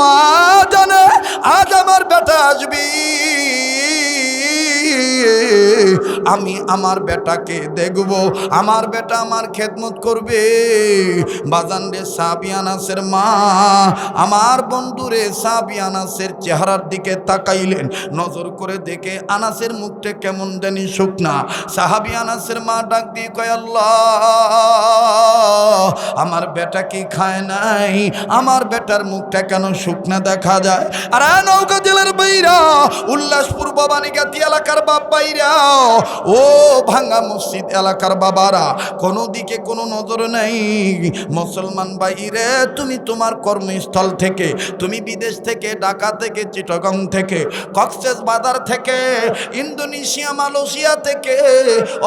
মা জানে আজ আমার বেটা আসবি, আমি আমার বেটাকে দেখব, আমার বেটা আমার খেদমত করবে। বাজান রে সাহাবী আনাসের মা আমার বন্ধুরে সাহাবী আনাসের চেহারার দিকে তাকাইলেন, নজর করে দেখে আনাসের মুখটা কেমন জানি শুকনা। সাহাবী আনাসের মা ডাক দিয়ে কয়, আল্লাহ আমার বেটা কি খায় নাই, আমার বেটার মুখটা কেন শুকনা দেখা যায়। আর নওগাঁ জেলার বাইরা, উল্লাসপুর ভবানীগাতি এলাকার বাপ বাইরা, ও ভাঙ্গা মসজিদ এলাকার বাবারা, কোনো দিকে কোনো নজর নেই। মুসলমান বাইরে, তুমি তোমার কর্মস্থল থেকে, তুমি বিদেশ থেকে, ঢাকা থেকে, চিটাগং থেকে, কক্সবাজার থেকে, ইন্দোনেশিয়া মালয়েশিয়া থেকে,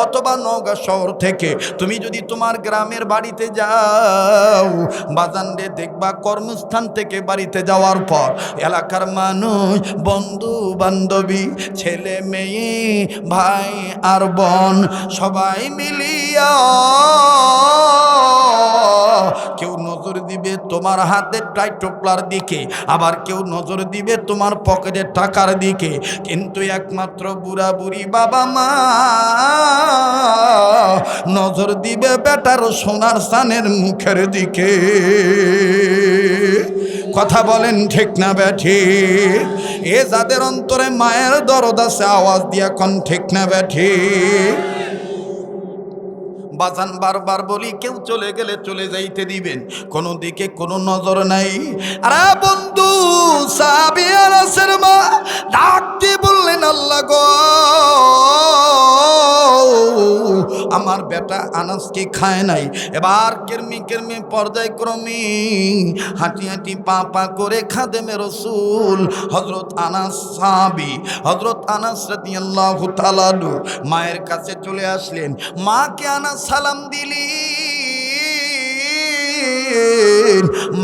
অথবা নওগাঁ শহর থেকে তুমি যদি তোমার গ্রামের বাড়িতে যাও, বাজান রে দেখবা কর্মস্থান থেকে বাড়িতে যাওয়ার পর এলাকার মানুষ, বন্ধু বান্ধবী, ছেলে মেয়ে, ভাই আর বোন সবাই মিলিয়া কেউ নজর দিবে তোমার হাতের টাইটোপলার দিকে, আবার কেউ নজর দিবে তোমার পকেটের টাকার দিকে, কিন্তু একমাত্র বুড়া বুড়ি বাবা মা নজর দিবে বেটার সোনার সানের মুখের দিকে। কথা বলেন ঠিক না বেঠি? এ যাদের অন্তরে মায়ের দরদ আছে আওয়াজ দিয়া কোন ঠিক না বেঠি? বাজান বারবার বলি, কেউ চলে গেলে চলে যাইতে দিবেন, কোনো দিকে কোনো নজর নাই। আরে বন্ধু সাহাবী আনাসের মা ডাক দিয়ে বললেন, আল্লাহ গো আমার বেটা আনাস কি খায় নাই। এবার কেরমি কেরমি পর্যায়ক্রমে হাঁটি হাঁটি পা পা করে খাদেমে রসুল হযরত আনাস সাহাবী, হযরত আনাস রাদিয়াল্লাহু তাআলা মায়ের কাছে চলে আসলেন। মাকে আনাস সালাম দিলি,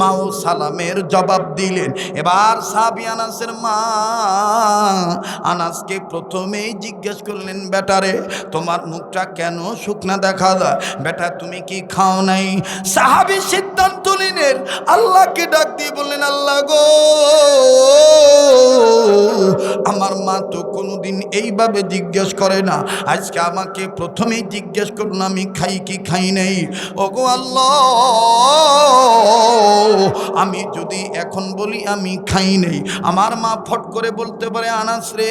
মাও সালামের জবাব দিলেন। এবার সাহাবী আনাসের মা আনাসকে প্রথমেই জিজ্ঞেস করলেন, বেটারে তোমার মুখটা কেন শুকনা দেখা যায়, বেটা তুমি কি খাও নাই? সাহাবী সিদ্ধান্ত নিলেন, আল্লাহকে ডাক দিয়ে বললেন, আল্লাহ গো আমার মা তো কোনোদিন এইভাবে জিজ্ঞেস করে না, আজকে আমাকে প্রথমেই জিজ্ঞেস করুন আমি খাই কি খাই নাই। ওগো আল্লাহ, আমি যদি এখন বলি আমি খাই নেই, আমার মা ফট করে বলতে পারে, আনাস রে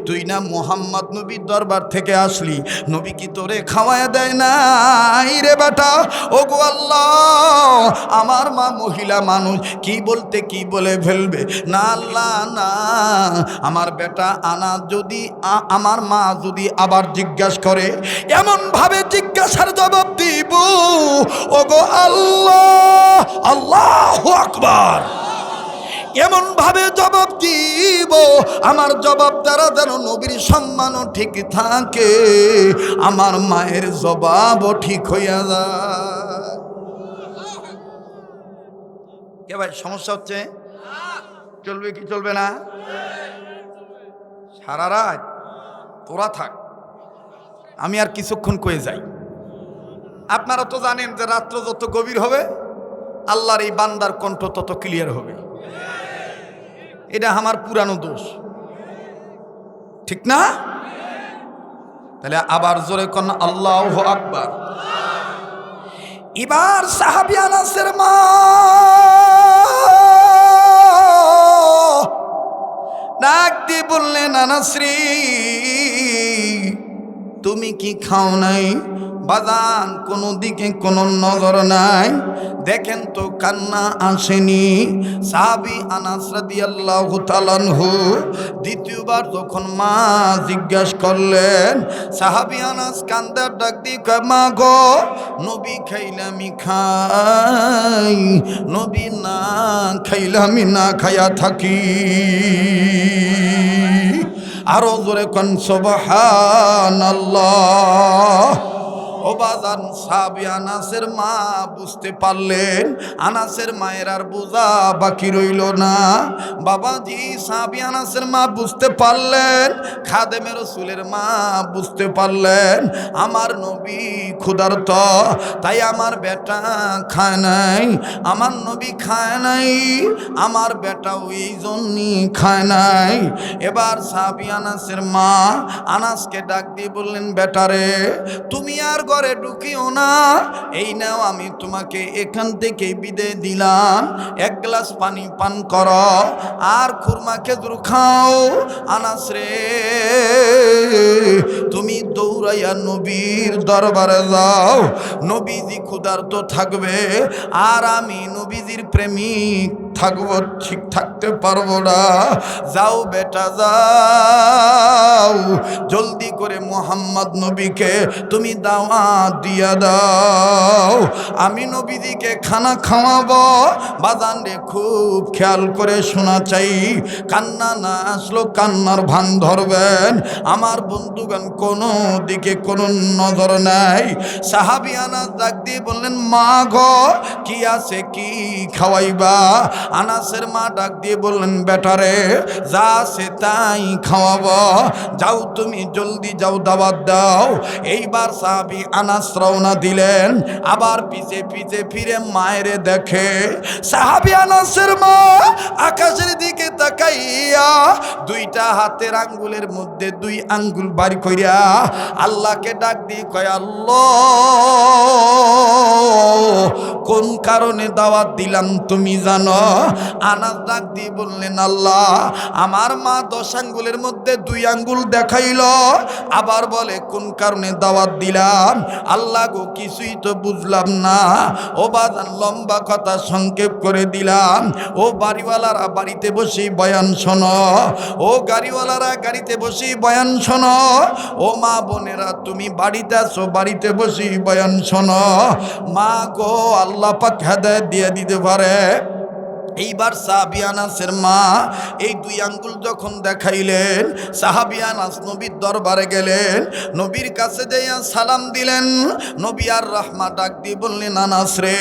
তুই না মুহাম্মদ নবীর দরবার থেকে আসলি, নবী কি তোরে খাওয়ায় দেয় নাই রে বেটা? ওগো আল্লাহ, আমার মা মহিলা মানুষ, কি বলতে কি বলে ফেলবে। না আল্লাহ না, আমার বেটা আনা যদি আমার মা যদি আবার জিজ্ঞাসা করে, এমন ভাবে জিজ্ঞাসার জবাব দিব, ওগো আল্লাহ, আল্লাহু আকবার, এমন ভাবে জবাব দিব আমার জবাব দ্বারা যেন নবীর সম্মানও ঠিক থাকে, আমার মায়ের জবাবও ঠিক হইয়া যায়। কে ভাই সমস্যা হচ্ছে? চলবে কি চলবে না? সারা রাত তোরা থাক, আমি আর কিছুক্ষণ কয়ে যাই। আপনারা তো জানেন যে রাত্র যত গভীর হবে আল্লাহর এই বান্দার কণ্ঠ তত ক্লিয়ার হবে। এটা আমার পুরানো দোষ, ঠিক না? তাহলে আবার জোরে কোন আল্লাহু আকবার। এবার সাহাবী আনাসের মা ডাক দিয়ে বললেন, আনাস রে তুমি কি খাও নাই? বাজান কোনো দিকে কোনো নজর নাই, দেখেন তো কান্না আসেনি। সাহাবী আনাস রাদিয়াল্লাহু তাআলা আনহু দ্বিতীয়বার যখন মা জিজ্ঞাসা করলেন, সাহাবী আনাস কান্দার ডাক দিয়ে কয়, মা গো নবী খাইলে আমি খাই, নবী না খাইলে আমি না খাইয়া থাকি। আরো জোরে কোন সুবহানাল্লাহ। ও ও বাজান সাহাবী আনাসের মা বুঝতে পারলেন আনাসের মায়ের আর বোঝা বাকি রইল না। বাবাজি সাহাবী আনাসের মা বুঝতে পারলেন, খাদেমে রাসূলের মা বুঝতে পারলেন আমার নবী ক্ষুধার্ত, তাই আমার বেটা খায় নাই, আমার নবী খায় নাই, আমার বেটা ওই জন্যই খায় নাই। এবার সাহাবী আনাসের মা আনাসকে ডাক দিয়ে বললেন, বেটারে তুমি আর ঘরে ঢুকিও না, এই নাও আমি তোমাকে এখান থেকে বিদায় দিলাম, এক গ্লাস পানি পান করো আর খুরমা খেজুর খাও। আনাস রে তুমি দৌড়াইয়া নবীর দরবারে যাও, নবীজি ক্ষুধার্ত থাকবে আর আমি নবীজির প্রেমিক থাকবো, ঠিক থাকতে পারবো না। যাও বেটা যাও, জলদি করে মুহাম্মদ নবীকে তুমি দাওয়াত দিয়া দাও, আমি নবীজিকে খানা খাওয়াবো। বাজান রে খুব খেয়াল করে শোনা চাই, কান্না না আসলো কান্নার ভান ধরবেন। আমার বন্ধুগণ কোনো দিকে কোনো নজর নাই। সাহাবী আনাস ডাক দিয়ে বললেন, মা গো কি আছে কি খাওয়াইবা? আনাসের মা ডাক দিয়ে বললেন, বেটারে যা আছে তাই খাওয়াবো, যাও তুমি জলদি যাও দাওয়াত দাও। এইবার সাহাবী আনাস রওনা দিলেন, আবার পিছে পিছে ফিরে মায়েরে দেখে সাহাবী আনাসের মা আকাশের দিকে তাকাইয়া দুইটা হাতের আঙ্গুলের মধ্যে দুই আঙ্গুল বাড়ি কইরা আল্লাহকে ডাক দিয়ে কয়, আল্লাহ কোন কারণে দাওয়াত দিলাম তুমি জানো? আনাস ডাক দিয়ে বললেন, আল্লাহ আমার মা 10 আঙ্গুলের মধ্যে 2 আঙ্গুল দেখাইল, আবার বলে কোন কারণে দাওয়াত দিলাম? আল্লাহ গো কিছুই তো বুঝলাম না। ও বাজান লম্বা কথা সংক্ষেপ করে দিলাম, ও বাড়িওয়ালারা বাড়িতে বসে বয়ান শোনো, ও গাড়িওয়ালারা গাড়িতে বসে বয়ান শোনো, ও মা বোনেরা তুমি বাড়িতে আসো বাড়িতে বসে বয়ান শোনো। মা গো আল্লাহ পাক হেদায়েত দিয়ে দিতে পারে। এইবার সাহাবী আনাসের মা এই 2 আঙ্গুল যখন দেখাইলেন, সাহাবী আনাস নবীর দরবারে গেলেন, নবীর কাছে যাইয়া সালাম দিলেন। নবী আর রাহমা ডাক দিয়ে বললেন, আনাস রে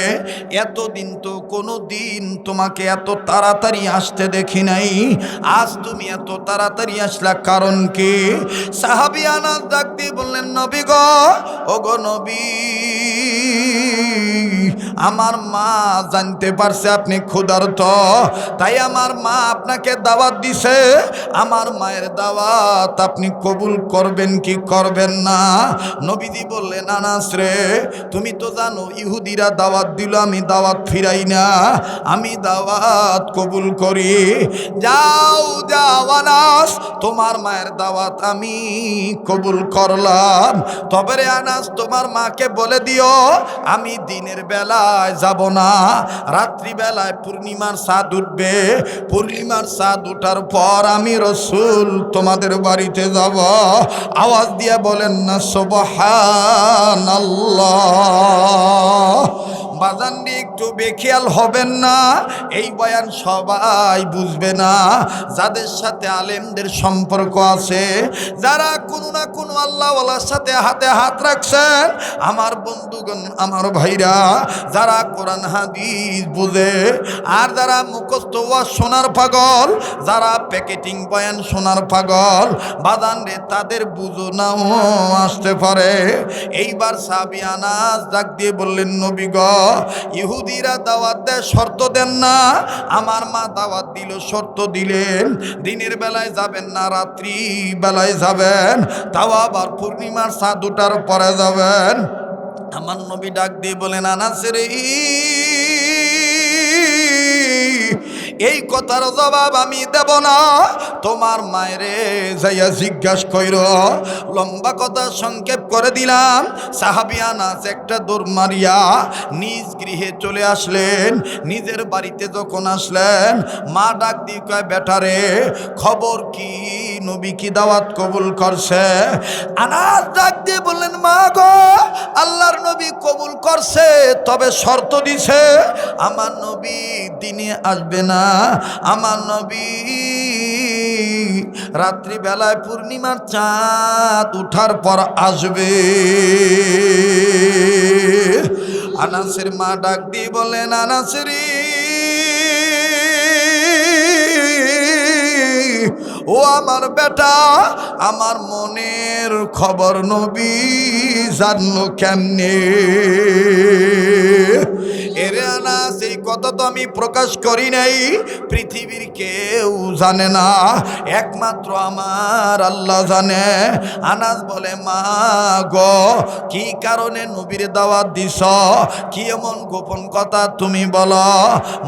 এতদিন তো কোনো দিন তোমাকে এত তাড়াতাড়ি আসতে দেখি নাই, আজ তুমি এত তাড়াতাড়ি আসলা কারণ কি? সাহাবী আনাস ডাক দিয়ে বললেন, নবী গো ওগো নবী, আমার মা জানতে পারছে আপনি ক্ষুধার্ত, তাই আমার মা আপনাকে দাওয়াত দিছে, আমার মায়ের দাওয়াত আপনি কবুল করবেন কি করবেন না? নবীজি বললেন, আনাস রে তুমি তো জানো ইহুদিরা দাওয়াত দিল আমি দাওয়াত ফিরাই না, আমি দাওয়াত কবুল করি। যাও যাও আনাস, তোমার মায়ের দাওয়াত আমি কবুল করলাম, তবে রে আনাস তোমার মাকে বলে দিও আমি দিনের বেলায় যাব না, রাত্রিবেলায় পূর্ণিমার চাঁদ উঠবে, পূর্ণিমার চাঁদ উঠার পর আমি রসুল তোমাদের বাড়িতে যাব। আওয়াজ দিয়ে বলেন না সুবহানাল্লাহ। বাজানটি একটু বেখেয়াল হবেন না, এই বয়ান সবাই বুঝবে না। যাদের সাথে আলেমদের সম্পর্ক আছে, যারা কোনো না কোনো আল্লাহওয়ালার সাথে হাতে হাত রাখছেন, আমার বন্ধুগণ আমার ভাইরা, যারা কোরআন হাদিস বুঝে আর যারা মুখস্থ ওয়াজ শোনার পাগল, যারা প্যাকেটিং বয়ান শোনার পাগল, বাজান রে তাদের বুঝো নাও আসতে পারে। এইবার সাহাবী আনাস ডাক দিয়ে বললেন, নবী গো ইহুদিরা দাওয়াত দেয় শর্ত দেন না, আমার মা দাওয়াত দিল শর্ত দিলেন, দিনের বেলায় যাবেন না রাত্রি বেলায় যাবেন, তাও আবার পূর্ণিমার চাঁদ ওঠার পরে যাবেন। আমার নবী ডাক দিয়ে বলেন, আনাস রে এই কথার জবাব আমি দেব না, তোমার মায়েরে যাইয়া জিজ্ঞাসা কইর। লম্বা কথা সংক্ষেপ করে দিলাম, সাহাবী আনাস একটা দৌড় মারিয়া নিজ গৃহে চলে আসলেন। নিজের বাড়িতে যখন আসলেন, মা ডাক দিয়ে কয়, বেটারে খবর কি, নবী কি দাওয়াত কবুল করছে? আনাস ডাক দিয়ে বললেন, মা গো আল্লাহর নবী কবুল করছে, তবে শর্ত দিছে আমার নবী দিনে আসবে না, আমার নবী রাত্রিবেলায় পূর্ণিমার চাঁদ উঠার পর আসবে। আনাসের মা ডাক দিয়ে বলেন, আনাসেরি ও আমার বেটা, আমার মনের খবর নবী জানলো কেমনে? এরে আনাস, এই কথা তো আমি প্রকাশ করি নাই, পৃথিবীর কেউ জানে না, একমাত্র আমার আল্লাহ জানে। আনাস বলে, মা গো, কি কারণে নবীর দাওয়াত দিছ? কি এমন গোপন কথা তুমি বলো?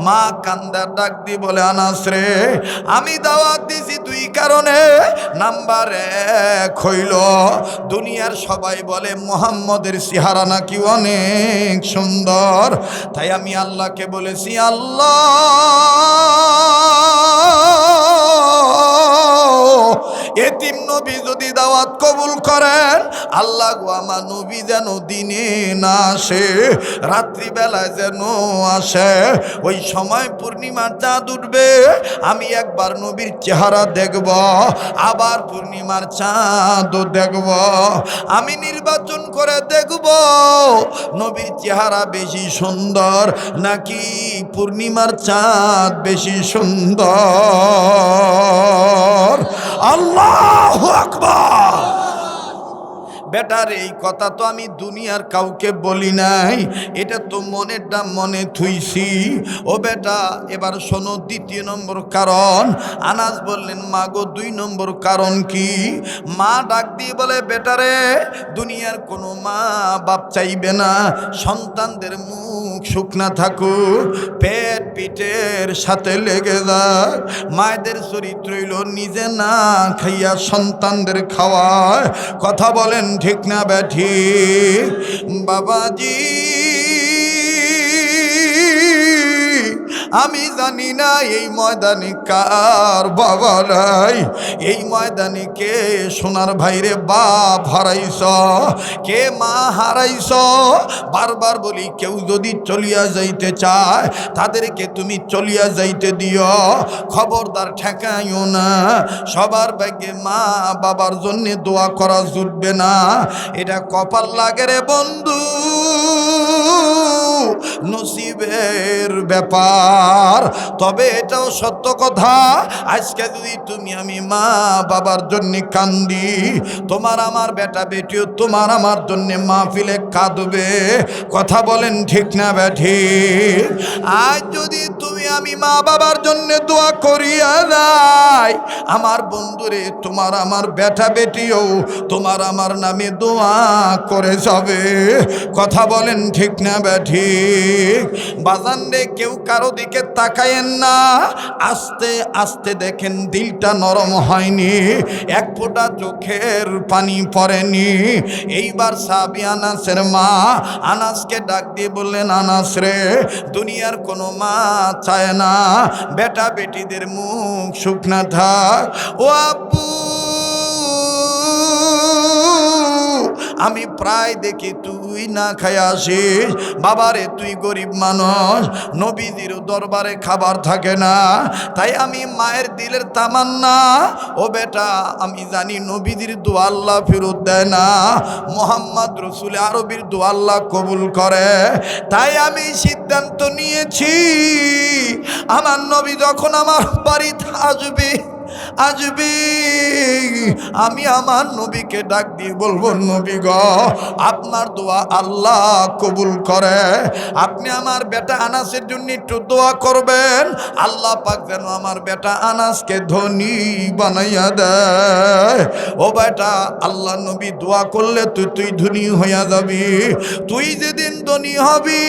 মা কান্দার ডাক দি বলে, আনাস রে, আমি দাওয়াত দিছি দুই কারণে। নাম্বার এক হইল, দুনিয়ার সবাই বলে মুহাম্মদের চেহারা নাকি অনেক সুন্দর, তাই আমি আল্লাহকে বলেছি, আল্লাহ এতিম নবী যদি দাওয়াত কবুল করেন, আল্লাহ গো আমার নবী যেন দিনে না আসে, রাত্রিবেলায় যেন আসে। ওই সময় পূর্ণিমার চাঁদ উঠবে, আমি একবার নবীর চেহারা দেখব, আবার পূর্ণিমার চাঁদও দেখব। আমি নির্বাচন করে দেখব নবীর চেহারা বেশি সুন্দর নাকি পূর্ণিমার চাঁদ বেশি সুন্দর। আল্লাহু আকবার। বেটার এই কথা তো আমি দুনিয়ার কাউকে বলি নাই, এটা তো মনেরটা মনে থুইছি। ও বেটা, এবার শোনো দ্বিতীয় নম্বর কারণ। আনাস বললেন, মা গো, 2 নম্বর কারণ কি? মা ডাক দিয়ে বলে, বেটারে, দুনিয়ার কোনো মা বাপ চাইবে না সন্তানদের মুখ শুকনা থাকুক, পেট পিঠের সাথে লেগে যাক। মায়েদের চরিত্র হইল নিজে না খাইয়া সন্তানদের খাওয়ায়। কথা বলেন ঠিক না ব্যাঠিক? বাবাজি, আমি জানি না এই ময়দানে কার বাবা নাই, এই ময়দানে কে সোনার ভাইরে বাপ হারাইছ, কে মা হারাইছ। বারবার বলি, কেউ যদি চলিয়া যাইতে চায় তাদেরকে তুমি চলিয়া যাইতে দিও, খবরদার ঠেকাইও না। সবার ভাগ্যে মা বাবার জন্য দোয়া করা জুটবে না, এটা কপাল লাগে রে বন্ধু, নসিবের ব্যাপার। তবে এটাও সত্য কথা, আজকে যদি তুমি আমি মা বাবার জন্য কান্দি, তোমার আমার বেটা বেটিও তোমার আমার জন্য মাহফিলে কাঁদবে। কথা বলেন ঠিক না ব্যাঠিক? আজ যদি তুমি আমি মা বাবার জন্য দোয়া করিয়া যাই, আমার বন্ধুরে, তোমার আমার বেটা বেটিও তোমার আমার নামে দোয়া করে যাবে। কথা বলেন ঠিক না ব্যাঠিক? বাজান রে, কেউ কারো দিকে তাকায়েন না, আস্তে আস্তে দেখেন দিলটা নরম হয়নি, এক ফোঁটা চোখের পানি পড়েনি। এইবার সাহাবী আনাসের মা আনাসকে ডাক দিয়ে বললেন, আনাস রে, দুনিয়ার কোনো মা চায় না বেটা বেটিদের মুখ শুকনা থাক। ও আব্বু, আমি প্রায় দেখি তুই না খায় আসিস। বাবারে, তুই গরিব মানুষ, নবীজির দরবারে খাবার থাকে না, তাই আমি মায়ের দিলের তামান্না, ও বেটা, আমি জানি নবীজির দোয়া আল্লাহ ফেরত দেয় না, মুহাম্মদ রসুল আরবির দোয়া আল্লাহ কবুল করে। তাই আমি সিদ্ধান্ত নিয়েছি, আমার নবী যখন আমার বাড়িতে আসবে, আমি আমার নবীকে ডাক দিয়ে বলবো, নবী গো, আপনার দোয়া আল্লাহ কবুল করে, আপনি আমার বেটা আনাসের জন্য একটু দোয়া করবেন, আল্লাহ পাক যেন আমার বেটা আনাসকে ধনী বানাইয়া দেয়। ও বেটা, আল্লাহ নবী দোয়া করলে তুই ধনী হইয়া যাবি। তুই যেদিন ধনী হবি,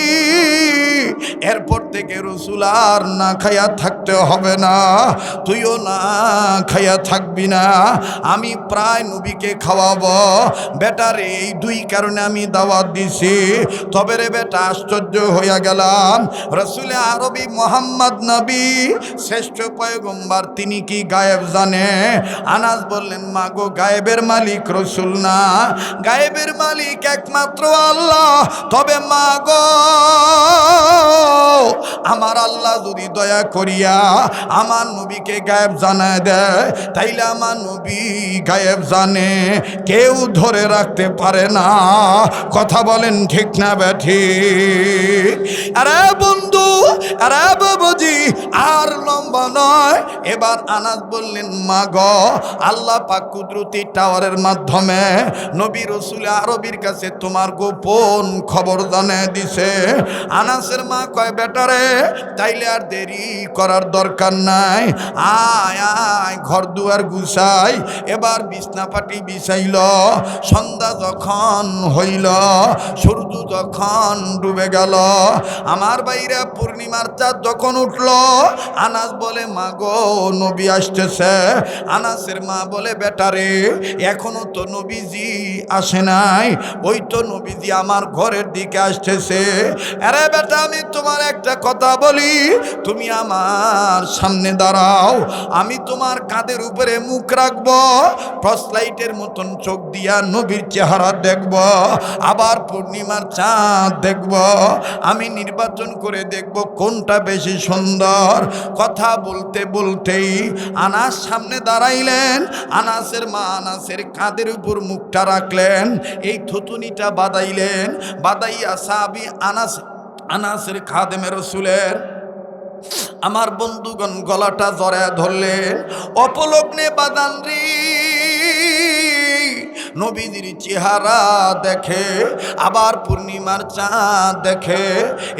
এরপর থেকে রসুল আর না খাইয়া থাকতে হবে না, তুইও না খাইয়া থাকবি না, আমি প্রায় নবীকে খাওয়াবো। বেটার এই 2 কারণে আমি দাওয়াত দিছি। তবে রে বেটা, আশ্চর্য হইয়া গেলাম, রসুল আরবি মোহাম্মদ নবী শ্রেষ্ঠ পয়গম্বর, তিনি কি গায়েব জানে? আনাস বললেন, মা গো, গায়েবের মালিক রসুল না, গায়েবের মালিক একমাত্র আল্লাহ। তবে মা গো, আমার আল্লাহ যদি দয়া করিয়া আমার নবীকে গায়েব জানায় দেয়, দেয়, তাইলে আমার নবী গায়েব জানে, কেউ ধরে রাখতে পারে না। কথা বলেন ঠিক না বেঠিক? আরে বন্ধু, আরে বাবুজি, আর লম্বা নয়। এবার আনাস বললেন, মা গো, আল্লাহ পাক কুদরতি টাওয়ারের মাধ্যমে নবী রসুল আরবির কাছে তোমার গোপন খবর জানিয়ে দিছে। আনাসের মা কয়, বেটারে তাইলে আর দেরি করার দরকার নাই, আয় আয় ঘর দুয়ার গুছাই। এবার বিছনা পাটি বিছাইল। সন্ধ্যা যখন হইল, সূর্য যখন ডুবে গেল, আমার বাইরে পূর্ণিমার চাঁদ যখন উঠল, আনাস বলে, মা গো, নবী আসতেছে। আনাসের মা বলে, বেটারে এখনো তো নবীজি আসে নাই, ওই তো নবীজি আমার ঘরের দিকে আসতেছে। আরে বেটা, আমি তোমার একটা কথা বলি, তুমি আমার সামনে দাঁড়াও, আমি তোমার কাঁধের উপরে মুখ রাখবো, টর্চ লাইটের মতন চোখ দিয়া নবীর চেহারা দেখব, আবার পূর্ণিমার চাঁদ দেখব, আমি নির্বাচন করে দেখব কোনটা বেশি সুন্দর। কথা বলতে বলতেই আনাস সামনে দাঁড়াইলেন। আনাসের মা আনাসের কাঁধের উপর মুখটা রাখলেন, এই থুতুনিটা বাদাইলেন, বাদাইয়া সাহাবী আনাসের খাদেমে রসুলের আমার বন্ধুগণ গলাটা জড়ায় ধরলেন। অপলগ্নে বাদান রে নবীজির চেহারা দেখে, আবার পূর্ণিমার চাঁদ দেখে,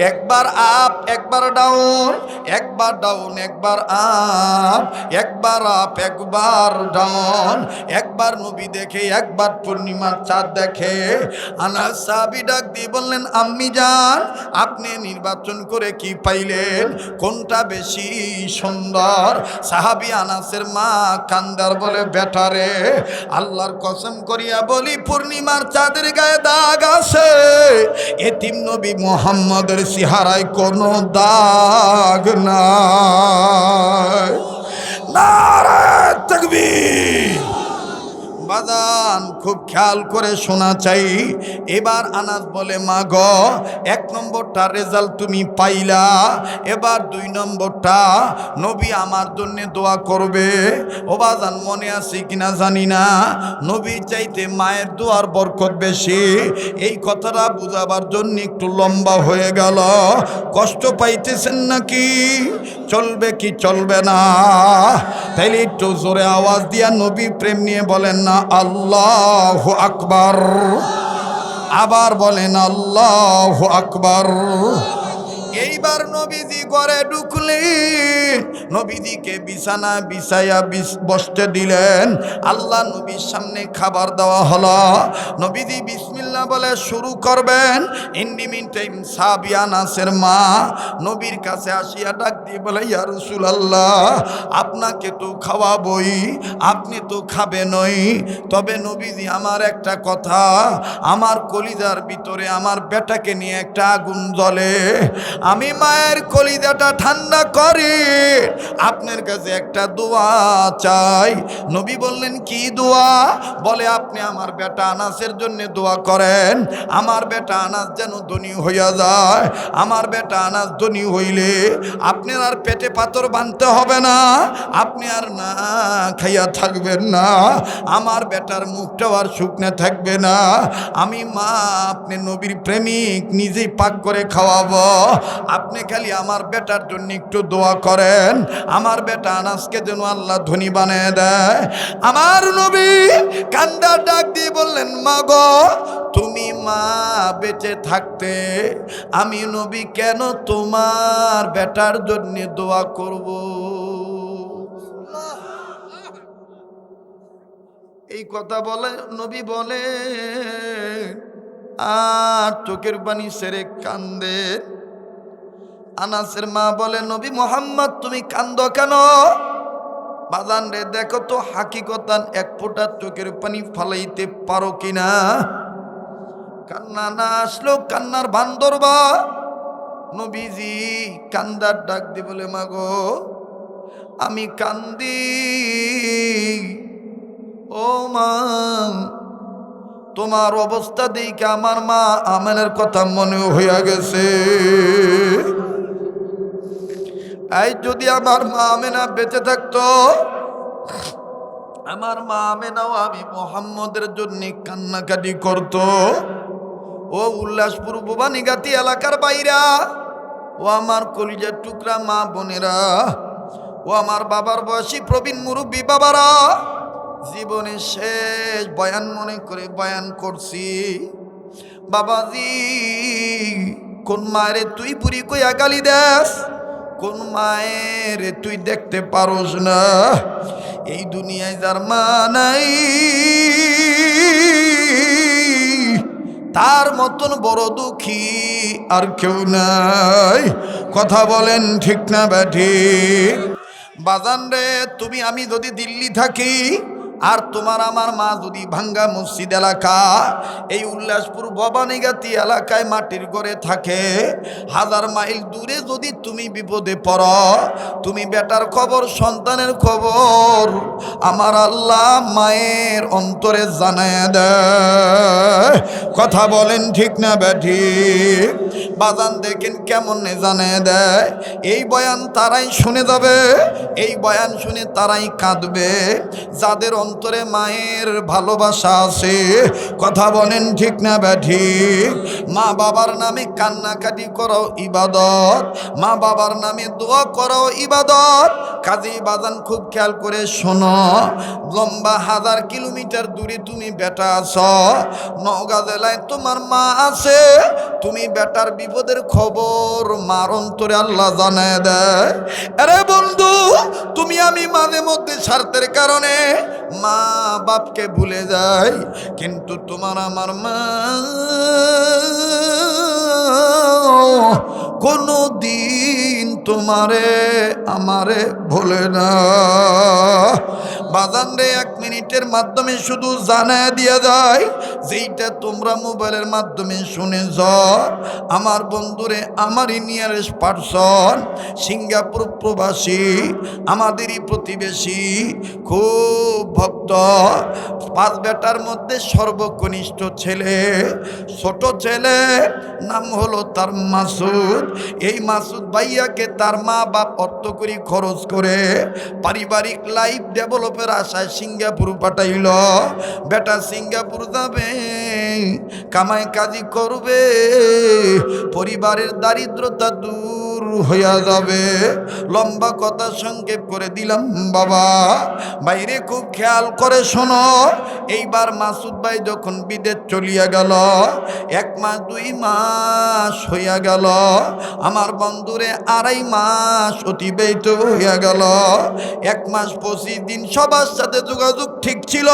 একবার আপ একবার ডাউন, একবার ডাউন একবার আপ, একবার আপ একবার ডাউন, একবার নবী দেখে, একবার পূর্ণিমার চাঁদ দেখে। আনাস সাহাবী ডাক দিয়ে বললেন, আম্মি জান, আপনি নির্বাচন করে কি পাইলেন, কোনটা বেশি সুন্দর? সাহাবী আনাসের মা কান্দার বলে, বেটারে আল্লাহর কসম করিয়া বলি, পূর্ণিমার চাঁদের গায়ে দাগ আছে, এতিম নবী মুহাম্মদের চেহারায় কোনো দাগ নাই। নারে তাকবীর! বাজান খুব খেয়াল করে শোনা চাই। এবার আনাস বলে, মা গো, 1 নম্বরটা রেজাল্ট তুমি পাইলা, এবার 2 নম্বরটা নবী আমার জন্য দোয়া করবে। ও বাজান মনে আছে কিনা জানি না, নবী চাইতে মায়ের দোয়ার বরকত বেশি। এই কথাটা বুঝাবার জন্য একটু লম্বা হয়ে গেল। কষ্ট পাইতেছেন নাকি? চলবে কি চলবে না? তাইলে একটু জোরে আওয়াজ দিয়া নবী প্রেম নিয়ে বলেন না, আল্লাহু আকবার। আবার বলেন, আল্লাহু আকবার। এইবার নবীজি ঘরে ঢুকলেন, নবীজিকে বিছানা বিছাইয়া বসতে দিলেন। আল্লাহ নবীর সামনে খাবার দেওয়া হলো। নবীজি বিসমিল্লাহ বলে শুরু করবেন। ইন টাইম সাহাবী আনাসের মা নবীর কাছে আসিয়া ডাক দিয়ে বলে, ইয়া রাসূলুল্লাহ, আপনাকে তো খাওয়াবই, আপনি তো খাবেনই, তবে নবীজি আমার একটা কথা, আমার কলিজার ভিতরে আমার বেটাকে নিয়ে একটা আগুন জ্বলে, আমি মায়ের কলিজাটা ঠান্ডা করি, আপনার কাছে একটা দোয়া চাই। নবী বললেন, কি দোয়া? বলে, আপনি আমার বেটা আনাসের জন্য দোয়া করেন, আমার বেটা আনাস যেন ধনী হইয়া যায়। আমার বেটা আনাস ধনী হইলে আপনার আর পেটে পাথর বাঁধতে হবে না, আপনি আর না খাইয়া থাকবেন না, আমার বেটার মুখটাও আর শুকনে থাকবে না। আমি মা, আপনি নবীর প্রেমিক, নিজেই পাক করে খাওয়াবো, আপনি খালি আমার বেটার জন্য একটু দোয়া করেন, আমার বেটা আনাসকে যেন আল্লাহ ধনী বানিয়ে দেয়। আমার নবী কান্দা ডাক দিয়ে বললেন, মা গো, তুমি মা বেঁচে থাকতে আমি নবী কেন তোমার বেটার জন্য দোয়া করব? এই কথা বলে নবী বলে, আর চোখের পানি সেরে কান্দে। আনাসের মা বলে, নবী মুহাম্মদ, তুমি কান্দো কেন? বাজান রে, দেখো তো হাকিকতান এক ফোঁটা চোখের পানি ফালাইতে পারো কিনা। কান্না না আসলো কান্নার ভান ধরবা। নবীজি কান্দার ডাক দি বলে, মা গো, আমি কান্দি, ও মা, তোমার অবস্থা দেখে আমার মা আমেনার কথা মনে হইয়া গেছে। এই যদি আমার মা আমেনা বেঁচে থাকতো, আমার মা আমেনাও আমি মোহাম্মদের জন্য কান্নাকাটি করত। ও উল্লাসপুর ভবানীগাতি এলাকার বাইরা, ও আমার কলিজার টুকরা মা বোনেরা, ও আমার বাবার বয়সী প্রবীণ মুরব্বী বাবারা, জীবনের শেষ বয়ান মনে করে বয়ান করছি। বাবাজি, কোন মায়েরে তুই বুড়ি কইয়া গালি দেস? কোন মায়ের তুই দেখতে পারোস না? এই দুনিয়ায় যার মা নাই, তার মতন বড় দুঃখী আর কেউ নাই। কথা বলেন ঠিক না ব্যাঠিক? বাজান রে, তুমি আমি যদি দিল্লি থাকি, আর তোমার আমার মা যদি ভাঙ্গা মসজিদ এলাকা, এই উল্লাসপুর ভবানীগাতি এলাকায় মাটির ঘরে থাকে, 1000 মাইল দূরে যদি তুমি বিপদে পড়ো, তুমি বেটার খবর, সন্তানের খবর আমার আল্লাহ মায়ের অন্তরে জানায় দেয়। কথা বলেন ঠিক না ব্যাঠিক? বাজান দেখেন কেমন জানায় দেয়। এই বয়ান তারাই শুনে যাবে, এই বয়ান শুনে তারাই কাঁদবে যাদের অন্তরে মায়ের ভালোবাসা আছে। কথা বলেন ঠিক না ব্যাঠিক? মা বাবার নামে কান্নাকাটি করো ইবাদত, মা বাবার নামে দোয়া করো ইবাদত। কাজী বাজান খুব খেয়াল করে শোনো, লম্বা 1000 কিলোমিটার দূরে তুমি বেটা আছো, নওগাঁ জেলায় তোমার মা আছে, তুমি বেটার বিপদের খবর মার অন্তরে আল্লাহ জানায় দেয়। আরে বন্ধু, তুমি আমি মাঝে মধ্যে স্বার্থের কারণে মা বাপকে ভুলে যাই, কিন্তু তোমার আমার মা কোনো দিন তোমারে আমারে ভোলে না। বাজান রে, 1 মিনিটের মাধ্যমে শুধু জানায় দিয়া যায়, যেইটা তোমরা মোবাইলের মাধ্যমে শুনেছ। আমার বন্ধুরে, আমারই নিয়ারেস্ট পার্সন, সিঙ্গাপুর প্রবাসী, আমাদেরই প্রতিবেশী, খুব ভক্ত, 5 বেটার মধ্যে সর্বকনিষ্ঠ ছেলে, ছোট ছেলে, নাম হলো তার মাসুদ। এই মাসুদ ভাইয়াকে তার মা বাপ অর্থ করি খরচ করে পারিবারিক লাইফ ডেভেলপের আশায় সিঙ্গাপুর পাঠাইল। বেটা সিঙ্গাপুর যাবে, কামাই কাজি করবে, পরিবারের দারিদ্রতা দূর হইয়া যাবে। লম্বা কথা সংক্ষেপ করে দিলাম বাবা। বাইরে খুব খেয়াল করে শোনো, এইবার মাসুদ ভাই যখন বিদেশ চলিয়া গেল, 1 মাস 2 মাস হইয়া গেল, আমার বন্ধুরে 2.5 মাস অতিবাহিত হইয়া গেল। 1 মাস 25 দিন সবার সাথে যোগাযোগ ঠিক ছিল,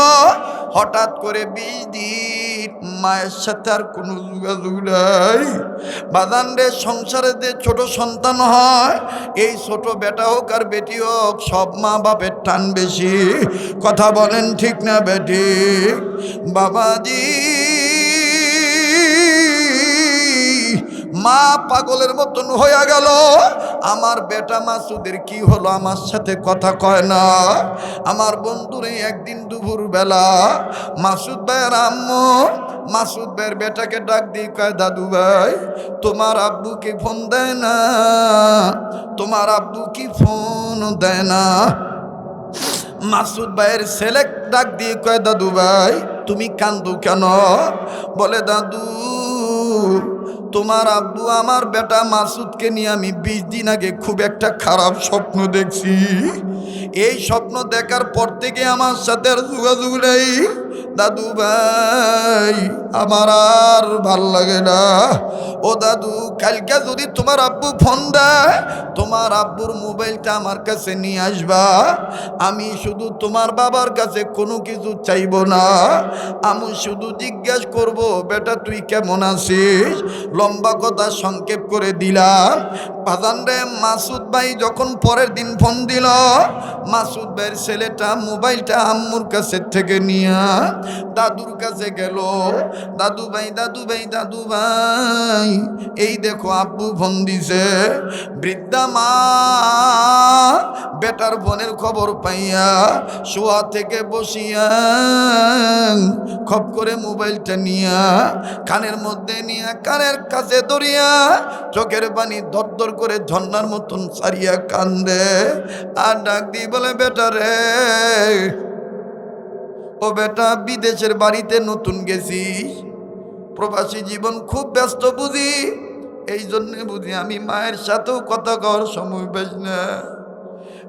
হঠাৎ করে 20 দিন মায়ের সাথে আর কোনো যোগাযোগ নাই। বাজান রে, সংসারে যে ছোট সন্তান হয়, এই ছোট বেটা হোক আর বেটি হোক, সব মা বাপের টান বেশি। কথা বলেন ঠিক না বেটি? বাবাজি, মা পাগলের মতন হইয়া গেল। আমার বেটা মাসুদের কি হলো, আমার সাথে কথা কয় না। আমার বন্ধুরে একদিন দুপুর বেলা মাসুদ ভাইয়ের আম্মু মাসুদ ভাইয়ের বেটাকে ডাক দিয়ে কয়, দাদু ভাই, তোমার আব্বু কি ফোন দেয় না? তোমার আব্বু কি ফোন দেয় না? মাসুদ ভাইয়ের ছেলে ডাক দিয়ে কয়, দাদু ভাই, তুমি কান্দো কেন? বলে, দাদু, তোমার আব্বু আমার বেটা মাসুদকে নিয়ে আমি 20 দিন আগে খুব একটা খারাপ স্বপ্ন দেখছি। এই স্বপ্ন দেখার পর থেকে আমার সাথে আর যোগাযোগ নেই। দাদু ভাই, আমার আর ভাল লাগে না। ও দাদু, কালকে যদি তোমার আব্বু ফোন দেয়, তোমার আব্বুর মোবাইলটা আমার কাছে নিয়ে আসবা। আমি শুধু তোমার বাবার কাছে কোনো কিছু চাইব না, আমি শুধু জিজ্ঞেস করব, বেটা তুই কেমন আছিস? লম্বা কথা সংক্ষেপ করে দিলাম। বাজান রে, মাসুদ ভাই যখন পরের দিন ফোন দিল, মাসুদ ভাইয়ের ছেলেটা মোবাইলটা আম্মুর কাছে থেকে নিয়ে দাদুর কাছে গেল। দাদু ভাই, দাদু ভাই, দাদু ভাই, এই দেখো আব্বু ফোন দিছে। বৃদ্ধা মা বেটার বোনের খবর পাইয়া শোয়া থেকে বসিয়া খপ করে মোবাইলটা নিয়া কানের মধ্যে নিয়ে কানের কাছে ধরিয়া চোখের পানি দরদর করে ঝর্ণার মতন সারিয়া কান্দে আর ডাক দিয়ে বলে, বেটা রে, ও বেটা, বিদেশের বাড়িতে নতুন গেছিস, প্রবাসী জীবন খুব ব্যস্ত বুঝি, এই জন্যে বুঝি আমি মায়ের সাথেও কথা কর সময় পাস না।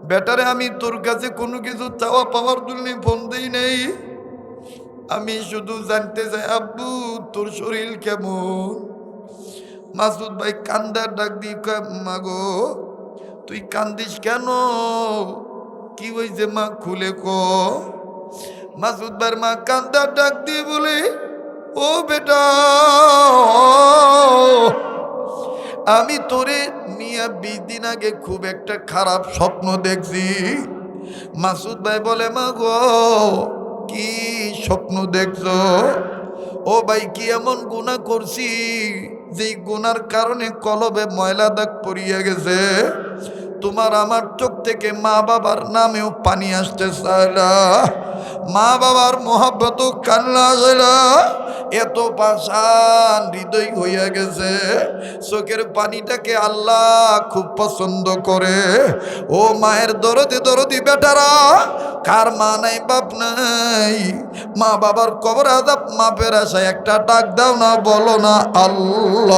বেটারে, আমি তোর কাছে কোনো কিছু চাওয়া পাওয়ার জন্য ফোন দিই নেই, আমি শুধু জানতে চাই আব্বু তোর শরীর কেমন। মাসুদ ভাই কান্দার ডাক দিয়ে কয়, মা গো তুই কান্দিস কেন, কি হয়েছে মা খুলে ক। মাসুদ ভাইয়ের মা কান্দার ডাক দিয়ে বলে, ও বেটা, আমি তোরে নিয়ে 20 দিন আগে খুব একটা খারাপ স্বপ্ন দেখছি। মাসুদ ভাই বলে, মা গো কি স্বপ্ন দেখছো? ও ভাই, কি এমন গুনাহ করছি যেই গুনার কারণে কলবে ময়লা দাগ পড়িয়া গেছে? তোমার আমার চোখ থেকে মা বাবার নামেও পানি আসতে চায় না, মা বাবার মহব্বত কান্না আসে না, এত পাষাণ হৃদয় হইয়া গেছে। চোখের পানিটাকে আল্লাহ খুব পছন্দ করে। ও মায়ের দরদি দরদি বেটারা, কার মা নাই বাপ নাই, মা বাবার কবর আযাব মাপের আশায় একটা ডাক দাও না, বলো না আল্লাহ।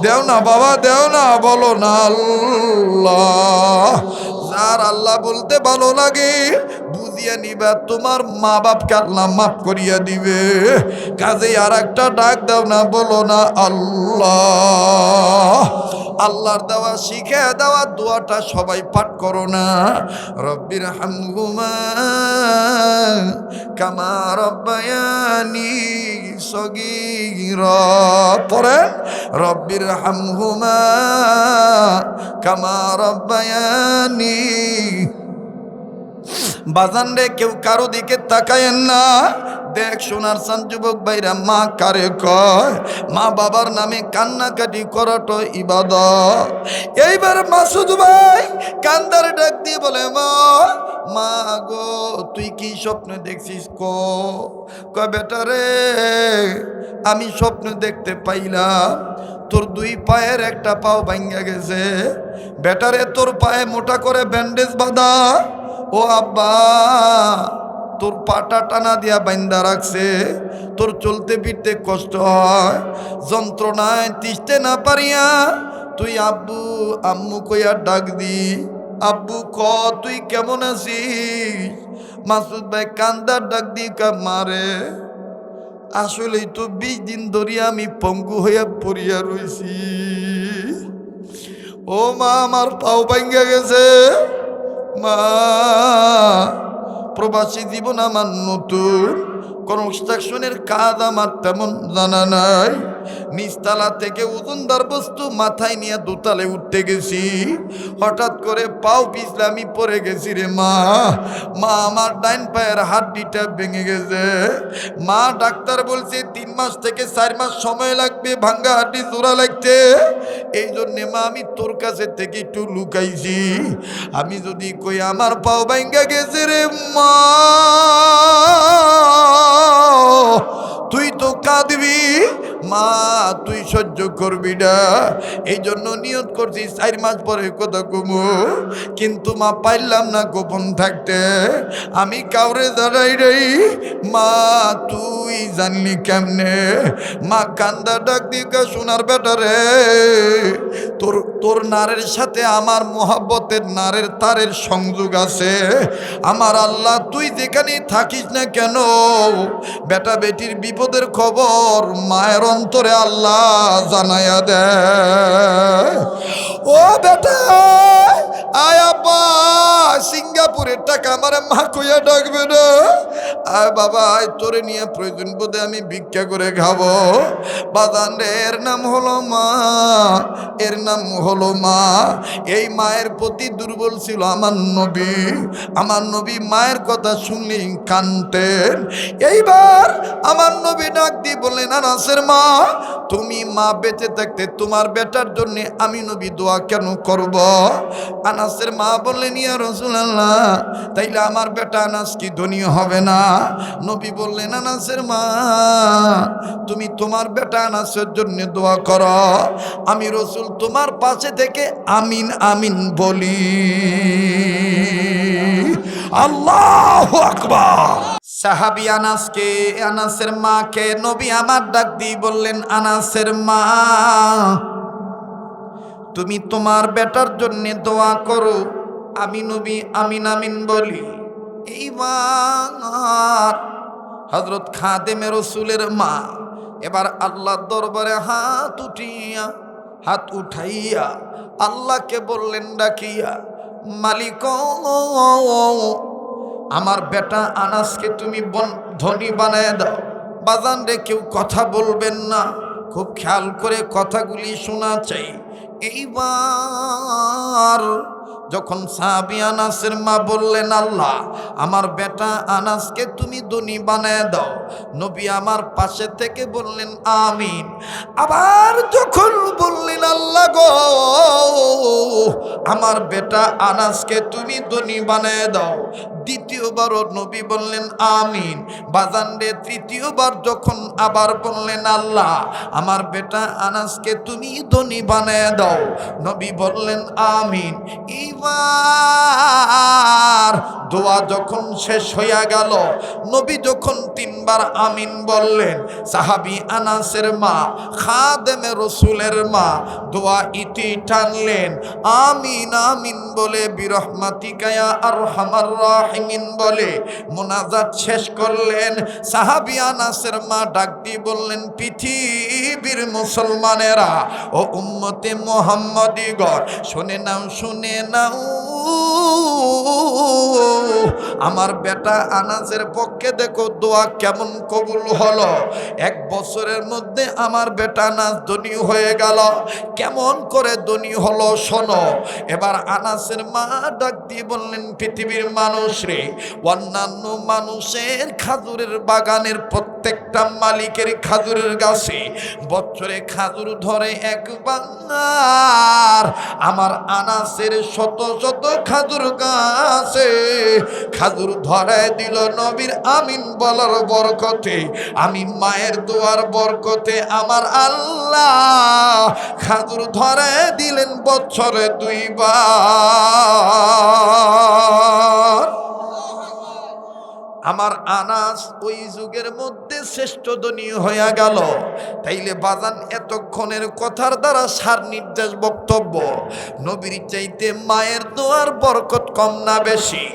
দেও না বাবা, দেও না, বলো না আল্লাহ। যার আল্লাহ বলতে ভালো লাগে বুঝিয়া নিবা, তোমার মা বাপকে আল্লাহ মাফ করিয়া দিবে। কাজে আর একটা ডাক দাও না, বলো না আল্লাহ। আল্লাহর দেওয়া শিখে দেওয়া দোয়াটা সবাই পাঠ করো না। রব্বির হামহুমা কামা রব্বায়ানি সগীরা। পড়েন, রব্বির হামহুমা কামা রব্বায়ানি। বাজান রে, কেউ কারো দিকে তাকায়েন না। দেখ সোনার চান যুবক ভাইরা, মা কারে কয়? মা বাবার নামে কান্নাকাটি করাটা ইবাদত। এইবার মাসুদ ভাই কান্দারে ডাক দিয়ে বলে, মা মা গো তুই কি স্বপ্ন দেখছিস? কয় বেটা রে, আমি স্বপ্ন দেখতে পাইলাম তোর 2 পায়ের একটা পাও ভাঙ্গা গেছে। বেটারে, তোর পায়ে মোটা করে ব্যান্ডেজ বাঁধা। ও আব্বা, তোর পাটা টানা দিয়া বাইন্দা রাখছে, তোর চলতে ফিরতে কষ্ট হয়, যন্ত্রণায় তিসতে না পারিয়া তুই আব্বু আম্মু কইয়া ডাক দি। আব্বু ক তুই কেমন আছিস? মাসুদ ভাই কান্দার ডাক দি, মারে আসলেই তো 20 দিন ধরিয়া আমি পঙ্গু হইয়া পড়িয়া রইছি। ও মা, আমার পাও ভাঙ্গা গেছে। মা, প্রবাসী জীবন আমার নতুন, কনস্ট্রাকশনের কাজ আমার তেমন জানা নাই। নিচতলা থেকে ওজনদার বস্তু মাথায় নিয়ে দোতলায় উঠতে গেছি, হঠাৎ করে পাও পিছলে আমি পড়ে গেছি রে মা। মা, আমার ডাইন পায়ের হাড্ডিটা ভেঙে গেছে। মা, ডাক্তার বলছে 3 মাস থেকে 4 মাস সময় লাগবে ভাঙ্গা হাড্ডি জোড়া লাগতে। এই জন্যে মা আমি তোর কাছে থেকে একটু লুকাইছি। আমি যদি কই আমার পাও ভাঙ্গা গেছে রে মা, তুই তো কাঁদবি মা, তুই সহ্য করবি না। এই জন্য নিয়ত করছি 4 মাস পরে কথা কমু, কিন্তু মা পাইলাম না গোপন থাকতে। আমি কাউরে জানাই রে মা, তুই জানলি কেমনে? মা কান্দা ডাক দিকা, সোনার বেটা রে, তোর নারের সাথে আমার মোহাব্বতের নারের তারের সংযোগ আছে। আমার আল্লাহ তুই যেখানেই থাকিস না কেন, বেটা বেটির বিপদের খবর মায়ের অন্তরে আল্লাহ জানাইয়া দেয়। ও বেটা, আয় আব্বা, সিঙ্গাপুরের টাকা আমার মা কইয়া ডাকবে না। আয় বাবা, আয় তোরে নিয়ে প্রয়োজন বোধে আমি ভিক্ষা করে খাবো। বাজান রে, এর নাম হলো মা, এর নাম হলো মা। এই মায়ের প্রতি দুর্বল ছিল আমার নবী। আমার নবী মায়ের কথা শুনলেই কানতেন। এইবার আমার নবী ডাক দিয়ে বললেন, আনাসের মা, তুমি মা বেঁচে থাকতে তোমার বেটার জন্য আমি নবী দোয়া কেন করব? আনাসের মা বললেন, ইয়া রাসূলুল্লাহ, তাইলে আমার বেটা আনাস কি ধনী হবে না? নবী বললেন, আনাসের মা, তুমি তোমার বেটা আনাসের জন্য দোয়া করো, আমি রাসূল তোমার পাশে থেকে আমিন আমিন বলি। আল্লাহু আকবার। সাহাবী আনাসকে, আনাসের মাকে নবী আমার ডাক দিয়ে বললেন, আনাসের মা, তুমি তোমার বেটার জন্য দোয়া করো। আমি নবী আমিন আমিন বলি। এইবার হযরত খাদেমে রাসূলের মা এবার আল্লাহর দরবারে হাত উঠাইয়া আল্লাহকে বললেন ডাকিয়া, মালিক, আমার বেটা আনাসকে তুমি ধনী বানায় দাও। বাজান রে, কেউ কথা বলবেন না, খুব খেয়াল করে কথাগুলি শোনা চাই। এইবার যখন সাহাবী আনাসের মা বললেন, আল্লাহ আমার বেটা আনাসকে তুমি ধনী বানায় দাও, নবী আমার পাশে থেকে বললেন আমিন। আবার যখন বললেন, আল্লাহ গো আমার বেটা আনাসকে তুমি ধনী বানায় দাও, দ্বিতীয়বারও নবী বললেন আমিন। বাজান রে, তৃতীয়বার যখন আবার বললেন, আল্লাহ আমার বেটা আনাসকে তুমি ধনী বানায় দাও, নবী বললেন আমিন। এইবার দোয়া যখন শেষ হইয়া গেল, নবী যখন তিনবার আমিন বললেন, সাহাবী আনাসের মা খাদেমে রাসূলের মা দোয়া ইতি টানলেন, আমিন আমিন বলে বিরহমাতিকা ইয়া আরহামার রাহিমিন বলে মোনাজাত শেষ করলেন। সাহাবী আনাসের মা ডাক দিয়ে বললেন, পৃথিবীর মুসলমানেরা ও উম্মতে মুহাম্মাদিগণ, শুনে নাও শুনে নাও, আমার বেটা আনাসের পক্ষে দেখো দোয়া কেমন কবুল হলো। 1 বছরের মধ্যে আমার বেটা আনাস ধনী হয়ে গেল। কেমন করে ধনী হলো শোনো। এবার আনাসের মা ডাক দিয়ে বললেন, পৃথিবীর মানুষ রে, অন্যান্য মানুষের খাজুরের বাগানের প্রত্যেকটা মালিকের খাজুরের গাছে বছরে খাজুর ধরে একবার, আমার আনাসের শত শত খাজুর গাছে খাজুর ধরায় দিল নবীর আমিন বলার বরকতে, আমি মায়ের দোয়ার বরকতে আমার আল্লাহ খাজুর ধরায় দিলেন বছরে 2 বার। আমার আনাস ওই যুগের মধ্যে শ্রেষ্ঠ ধনী হইয়া গেল। তাইলে বাজান, এতক্ষণের কথার দ্বারা সার নির্দেশ বক্তব্য, নবীর চাইতে মায়ের দোয়ার বরকত কম না বেশি?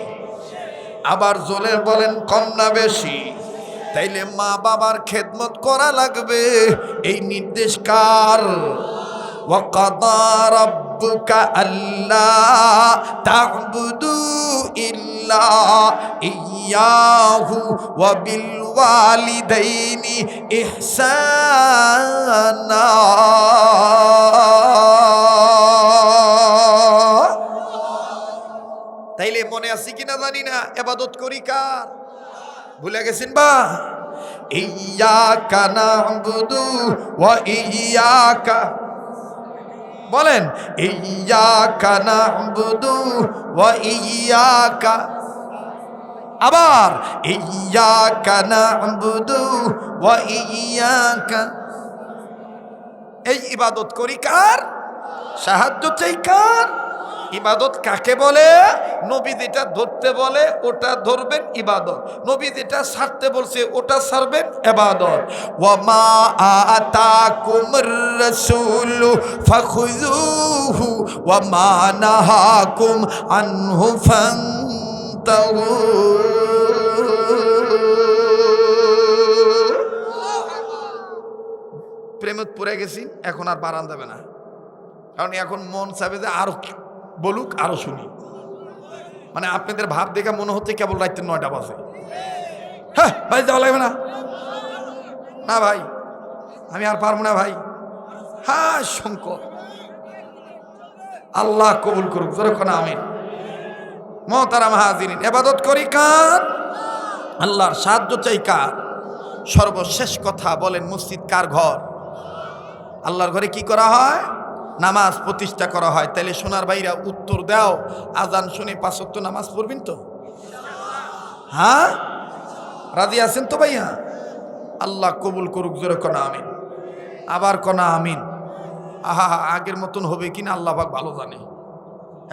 আবার জোরে বলেন, কম না বেশি? তাইলে মা বাবার খেদমত করা লাগবে, এই নির্দেশ কার? وَقَضَى رَبُّكَ أَلَّا تَعْبُدُوا إِلَّا إِيَّاهُ وَبِالْوَالِدَيْنِ إِحْسَانًا। তাইলে মনে আছে কিনা জানি না, ইবাদত করি কার? ভুলে গেছেন বা? ইয়্যাকা না'বুদু ওয়া ইয়্যাকা, বলেন ইয়্যাকা না'বুদু ওয়া ইয়্যাকা, আবার ইয়্যাকা না'বুদু ওয়া ইয়্যাকা। এই ইবাদত করি কার? সাহায্য চাই কার? ইবাদত কাকে বলে? নবী যেটা ধরতে বলে ওটা ধরবেন ইবাদত, নবী যেটা ছাড়তে বলছে ওটা ছাড়বেন ইবাদত। ওয়া মা আতাকুমুর রাসূলু ফাখুযুহু ওয়া মা নাহাকুম আনহু ফান্তাহু। প্রেমত পড়ে গেছি, এখন আর বারান যাবে না, কারণ এখন মন চাবে যে আরো বলুক, আরো শুনি। মানে আপনাদের ভাব দেখে মনে হচ্ছে কেবল রাত্রে 9টা বাজে। হ্যাঁ ভাই, যাওয়া লাগবে না, না ভাই আমি আর পারবো না ভাই। হ্যাঁ শঙ্কর, আল্লাহ কবুল করুক, যখন আমিন। মুহতারাম হাজিরিন, ইবাদত করি কার? আল্লাহর সাহায্য চাই কার? সর্বশেষ কথা বলেন, মসজিদ কার ঘর? আল্লাহর ঘরে কি করা হয়? নামাজ প্রতিষ্ঠা করা হয়। তাইলে সোনার ভাইরা উত্তর দাও, আজান শুনে 5 ওয়াক্ত নামাজ পড়বেন তো? হ্যাঁ, রাজি আছেন তো ভাইয়া? আল্লাহ কবুল করুক, জোরে কোনা আমিন। আবার কোনা আমিন। আহা, আগের মতন হবে কিনা আল্লাহ পাক ভালো জানে।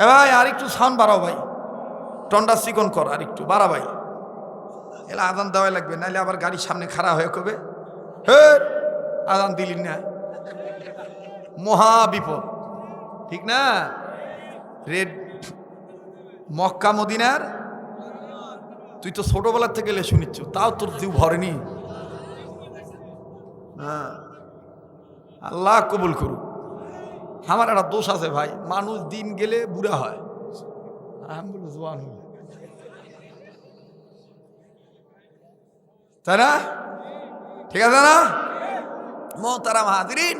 ভাই আর একটু সাউন্ড বাড়াও ভাই, টন্ডা চিকন কর আর একটু বাড়া ভাই, এলা আজান দেওয়াই লাগবে, নাহলে আবার গাড়ির সামনে খাড়া হয়ে কবে হে আজান দিলি না, মহা বিপদ, ঠিক না? রেড মক্কা মদিনার তুই তো ছোটবেলার থেকে গেলে শুনিচ্ছ, তাও তোর জিউ ভরেনি। হ্যাঁ, আল্লাহ কবুল করুক। আমার একটা দোষ আছে ভাই, মানুষ দিন গেলে বুড়া হয়, আমি বলি জোয়ান হই, তাই না? ঠিক আছে না? মোহতারাম হাজিরিন,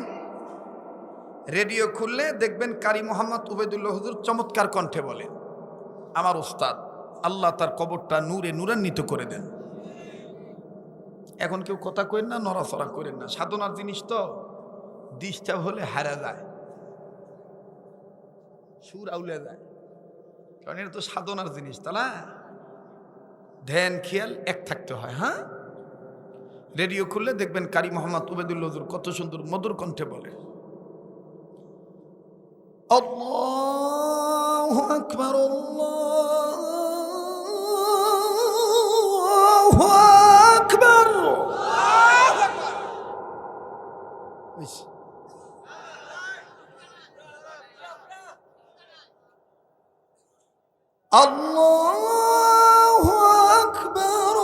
রেডিও খুললে দেখবেন কারি মোহাম্মদ উবেদুল্লাহ হুজুর চমৎকার কণ্ঠে বলে, আমার উস্তাদ আল্লাহ তার কবরটা নূরে নূরান্বিত করে দেন। এখন কেউ কথা করেন না, নড়াচড়া করেন না, সাধনার জিনিস তো ডিস্টার্ব হলে হারা যায়, সুর আউলে যায়, কারণ এটা তো সাধনার জিনিস, তা না? ধ্যান খেয়াল এক থাকতে হয়। হ্যাঁ, রেডিও খুললে দেখবেন কারি মোহাম্মদ উবেদুল্লাহ হুজুর কত সুন্দর মধুর কণ্ঠে বলে, আল্লাহু আকবার আল্লাহু আকবার। আল্লাহু আকবার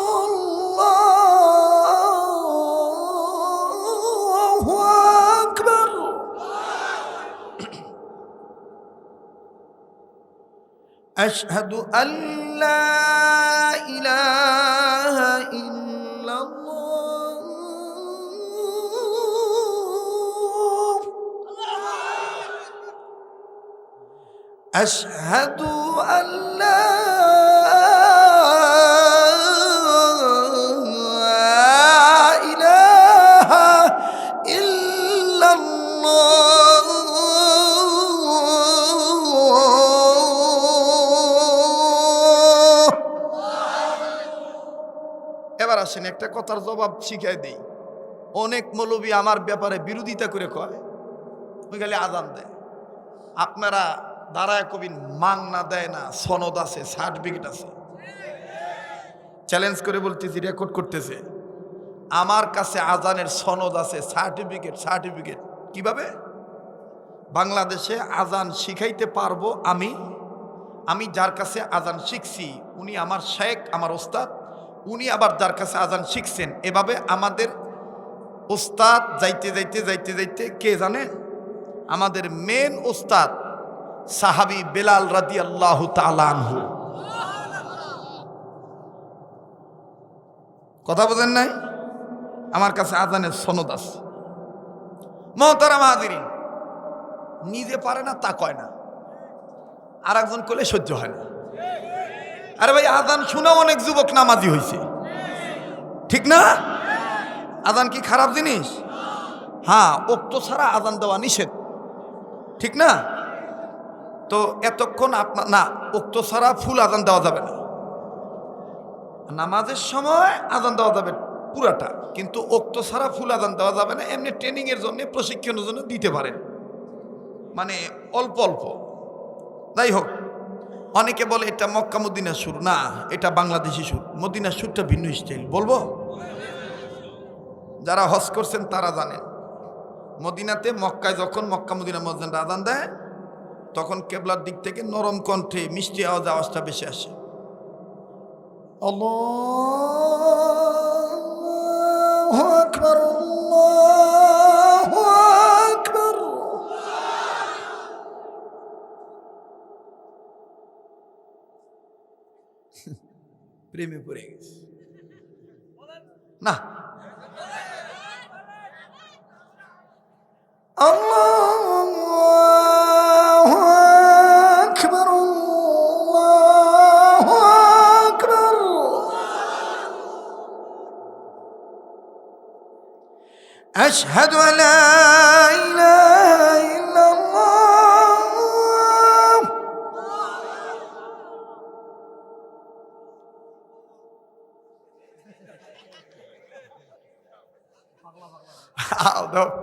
আল্লাহু আকবার। আশহাদু আল্লা ইলাহা ইল্লাল্লাহ। আশহাদু আল্লা ইলাহা ইল্লাল্লাহ। এবার আসেন একটা কথার জবাব শিখাই দেই। অনেক মৌলবী আমার ব্যাপারে বিরোধিতা করে কয়, ওই গেলে আজান দেয়, আপনারা দাঁড়ায় কবিন মাংনা দেয় না, সনদ আছে, সার্টিফিকেট আছে। চ্যালেঞ্জ করে বলতেছি, রেকর্ড করতেছে, আমার কাছে আজানের সনদ আছে, সার্টিফিকেট। কিভাবে বাংলাদেশে আজান শিখাইতে পারবো? আমি যার কাছে আজান শিখছি উনি আমার শেখ, আমার ওস্তাদ, উনি আবার যার কাছে আজান শিখছেন। এভাবে আমাদের ওস্তাদ যাইতে কে জানেন? আমাদের মেন ওস্তাদ সাহাবী বেলাল রাদিয়াল্লাহু তাআলা আনহু। কথা বোঝেন নাই? আমার কাছে আজানের সনদ আছে। মুহতারাম হাজিরিন, নিজে পারে না তা কয় না, আর একজন করলে সহ্য হয় না। আরে ভাই, আজান শুনেও অনেক যুবক নামাজি হয়েছে, ঠিক না? আজান কি খারাপ জিনিস? হ্যাঁ, ওক্ত ছাড়া আজান দেওয়া নিষেধ, ঠিক না? তো এতক্ষণ আপনার না, ওক্ত ছাড়া ফুল আজান দেওয়া যাবে না, নামাজের সময় আজান দেওয়া যাবে পুরাটা, কিন্তু ওক্ত ছাড়া ফুল আজান দেওয়া যাবে না। এমনি ট্রেনিংয়ের জন্য, প্রশিক্ষণের জন্য দিতে পারেন, মানে অল্প অল্প। যাই হোক, অনেকে বলে এটা মক্কা মদিনার সুর, না এটা বাংলাদেশি সুর। মদিনার সুরটা ভিন্ন স্টাইল, বলবো? যারা হজ করছেন তারা জানেন, মদিনাতে মক্কায় যখন মক্কা মদিনা মসজিদে আজান দেয় তখন কেবলার দিক থেকে নরম কণ্ঠে মিষ্টি আওয়াজটা বেশি আসে। আল্লাহু আকবার আল্লাহু আকবার। প্রেমে পড়ে গেছে না? আল্লাহু আকবার আল্লাহু আকবার। আশহাদু আল্লা ইলাহা ইল্লাল্লাহ।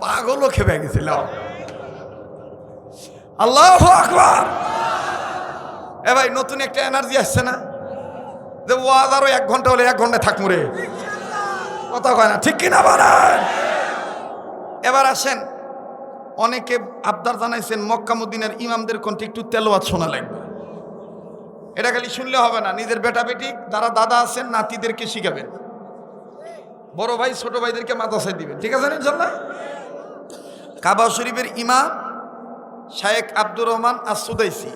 পাগলও খেপে গেছিল। আল্লাহু আকবার। এ ভাই, নতুন একটা এনার্জি আসছে না? যে ওয়াজ আরো 1 ঘন্টা হলে 1 ঘন্টায় থাকবো রে, কথা কয় না, ঠিক কিনা বলেন? এবার আসেন, অনেকে আবদার জানাইছেন মক্কা মদিনার ইমামদের কণ্ঠে একটু তেলাওয়াত শোনা লাগবে। এটা খালি শুনলে হবে না, নিজের বেটা বেটি যারা দাদা আছেন নাতিদেরকে শিখাবেন, বড় ভাই ছোট ভাইদেরকে মাদ্রাসায় দিবেন, ঠিক আছে ইনশাআল্লাহ? কাবা শরীফের ইমাম শায়েখ আব্দুর রহমান আস-সুদাইসি,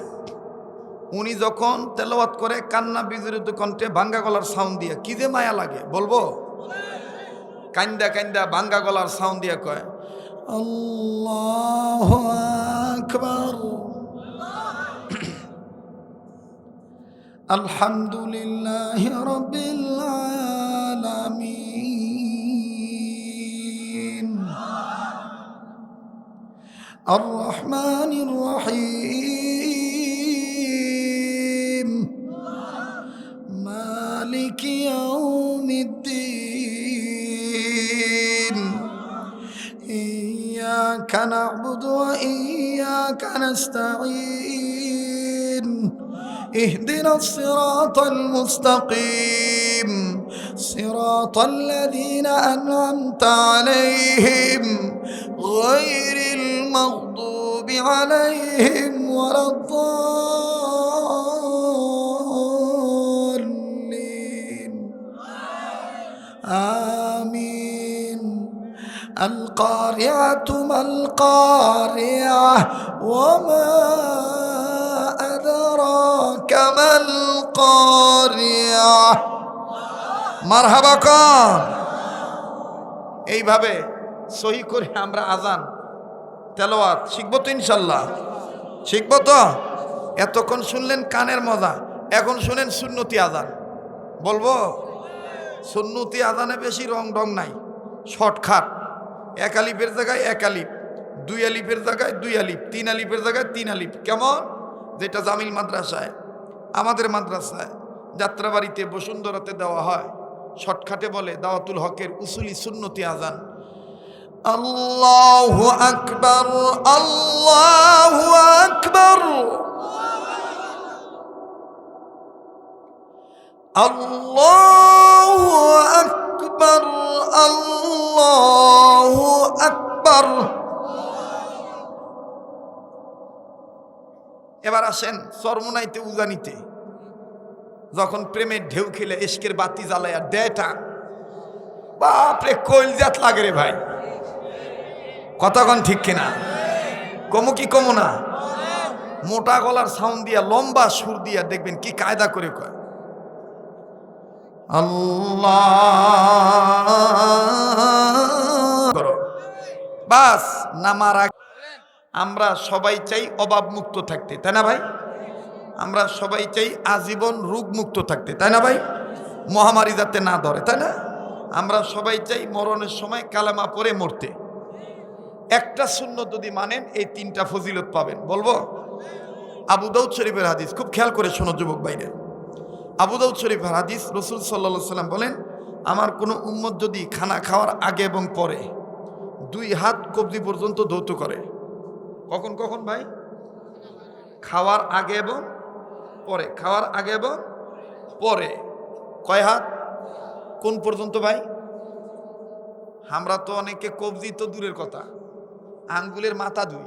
উনি যখন তেলাওয়াত করে কান্না বিজড়িত কণ্ঠে ভাঙ্গা গলার সাউন্ড দিয়ে, কি যে মায়া লাগে বলবো, কান্দা কান্দা ভাঙ্গা গলার সাউন্ড দিয়ে কয় আল্লাহু আকবার, আলহামদুলিল্লাহি রাব্বিল আলামিন, আর রহমানির রহিম, মালিকি ইয়াউমিদ্দিন, ইয়্যাকা না'বুদু ওয়া ইয়্যাকা নাস্তাঈন, ইহদিনাস সিরাতাল মুস্তাকিম, সিরাতাল লাযীনা আন'আমতা আলাইহিম গায়রিল মাগদুবি আলাইহিম ওয়ালাদ-দাল্লিন, আমিন। আল কারিআতু মাল কারিআহ ওয়া মা আদরাকা মাল কারিআহ, মারহাবা কর। এইভাবে সহি করে আমরা আজান তেলাওয়াত শিখবো তো ইনশাল্লাহ, শিখবো তো। এতক্ষণ শুনলেন কানের মজা, এখন শুনেন সুন্নতি আজান। বলবো সুন্নতি আজানে বেশি রং ঢং নাই, শর্টকাট, 1 আলিফের জায়গায় 1 আলিফ, 2 আলিফের জায়গায় 2 আলিফ, 3 আলিফের জায়গায় 3 আলিফ। কেমন? যেটা জামিল মাদ্রাসায়, আমাদের মাদ্রাসায়, যাত্রাবাড়িতে, বসুন্ধরাতে দেওয়া হয়, শর্টকাটে বলে দাওয়াতুল হকের উসুলি সুন্নতি আজান। আল্লাহু আকবার, আল্লাহু আকবার, আল্লাহু আকবার, আল্লাহু আকবার। এবার আসেন চরমোনাইতে উজানিতে যখন প্রেমের ঢেউ খেলে ইশকের বাতি জ্বালায় আর দেয়টা, বাপরে কলজাত লাগে রে ভাই, কতক্ষণ ঠিক কিনা? কমু কি কমু না? মোটা গলার সাউন্ড দিয়া লম্বা সুর দিয়া দেখবেন কি কায়দা করে কয় আল্লাহ। বাস নামার আগে আমরা সবাই চাই অভাব মুক্ত থাকতে, তাই না ভাই? আমরা সবাই চাই আজীবন রোগ মুক্ত থাকতে, তাই না ভাই? মহামারী যাতে না ধরে, তাই না? আমরা সবাই চাই মরণের সময় কালেমা পড়ে মরতে। একটা সুন্নত যদি মানেন এই 3টা ফজিলত পাবেন। বলবো আবু দাউদ শরীফের হাদিস, খুব খেয়াল করে শোনো যুবক ভাইরা। আবু দাউদ শরীফের হাদিস, রাসূল সাল্লাল্লাহু আলাইহি সাল্লাম বলেন, আমার কোনো উম্মত যদি খানা খাওয়ার আগে এবং পরে 2 হাত কবজি পর্যন্ত ধৌত করে। কখন কখন ভাই? খাওয়ার আগে এবং পরে, খাওয়ার আগে এবং পরে। কয় হাত? কোন পর্যন্ত ভাই? আমরা তো অনেকে কবজি তো দূরের কথা, আঙ্গুলের মাথা ধুই,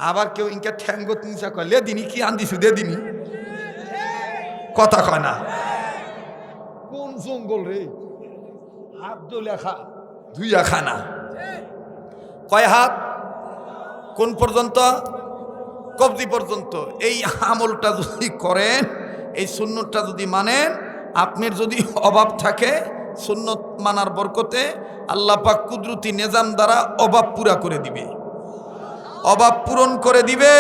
আবার কেউ ইনকা ঠ্যাঙ্গত নিচা কয়, লে দিনি কি আন্দিছু দে দিনি, কথা কয় না। কোন জঙ্গল রে, হাত লেখা ধুইয়া খানা। কয় হাত? কোন পর্যন্ত? কবজি পর্যন্ত। এই আমলটা যদি করেন, এই সুন্নতটা যদি মানেন, আপনার যদি অভাব থাকে, সুন্নত মানার বরকতে আল্লাহ পাক কুদরতি নিজাম দ্বারা অভাব পুরা করে দিবে, অভাব পূরণ করে দিবে,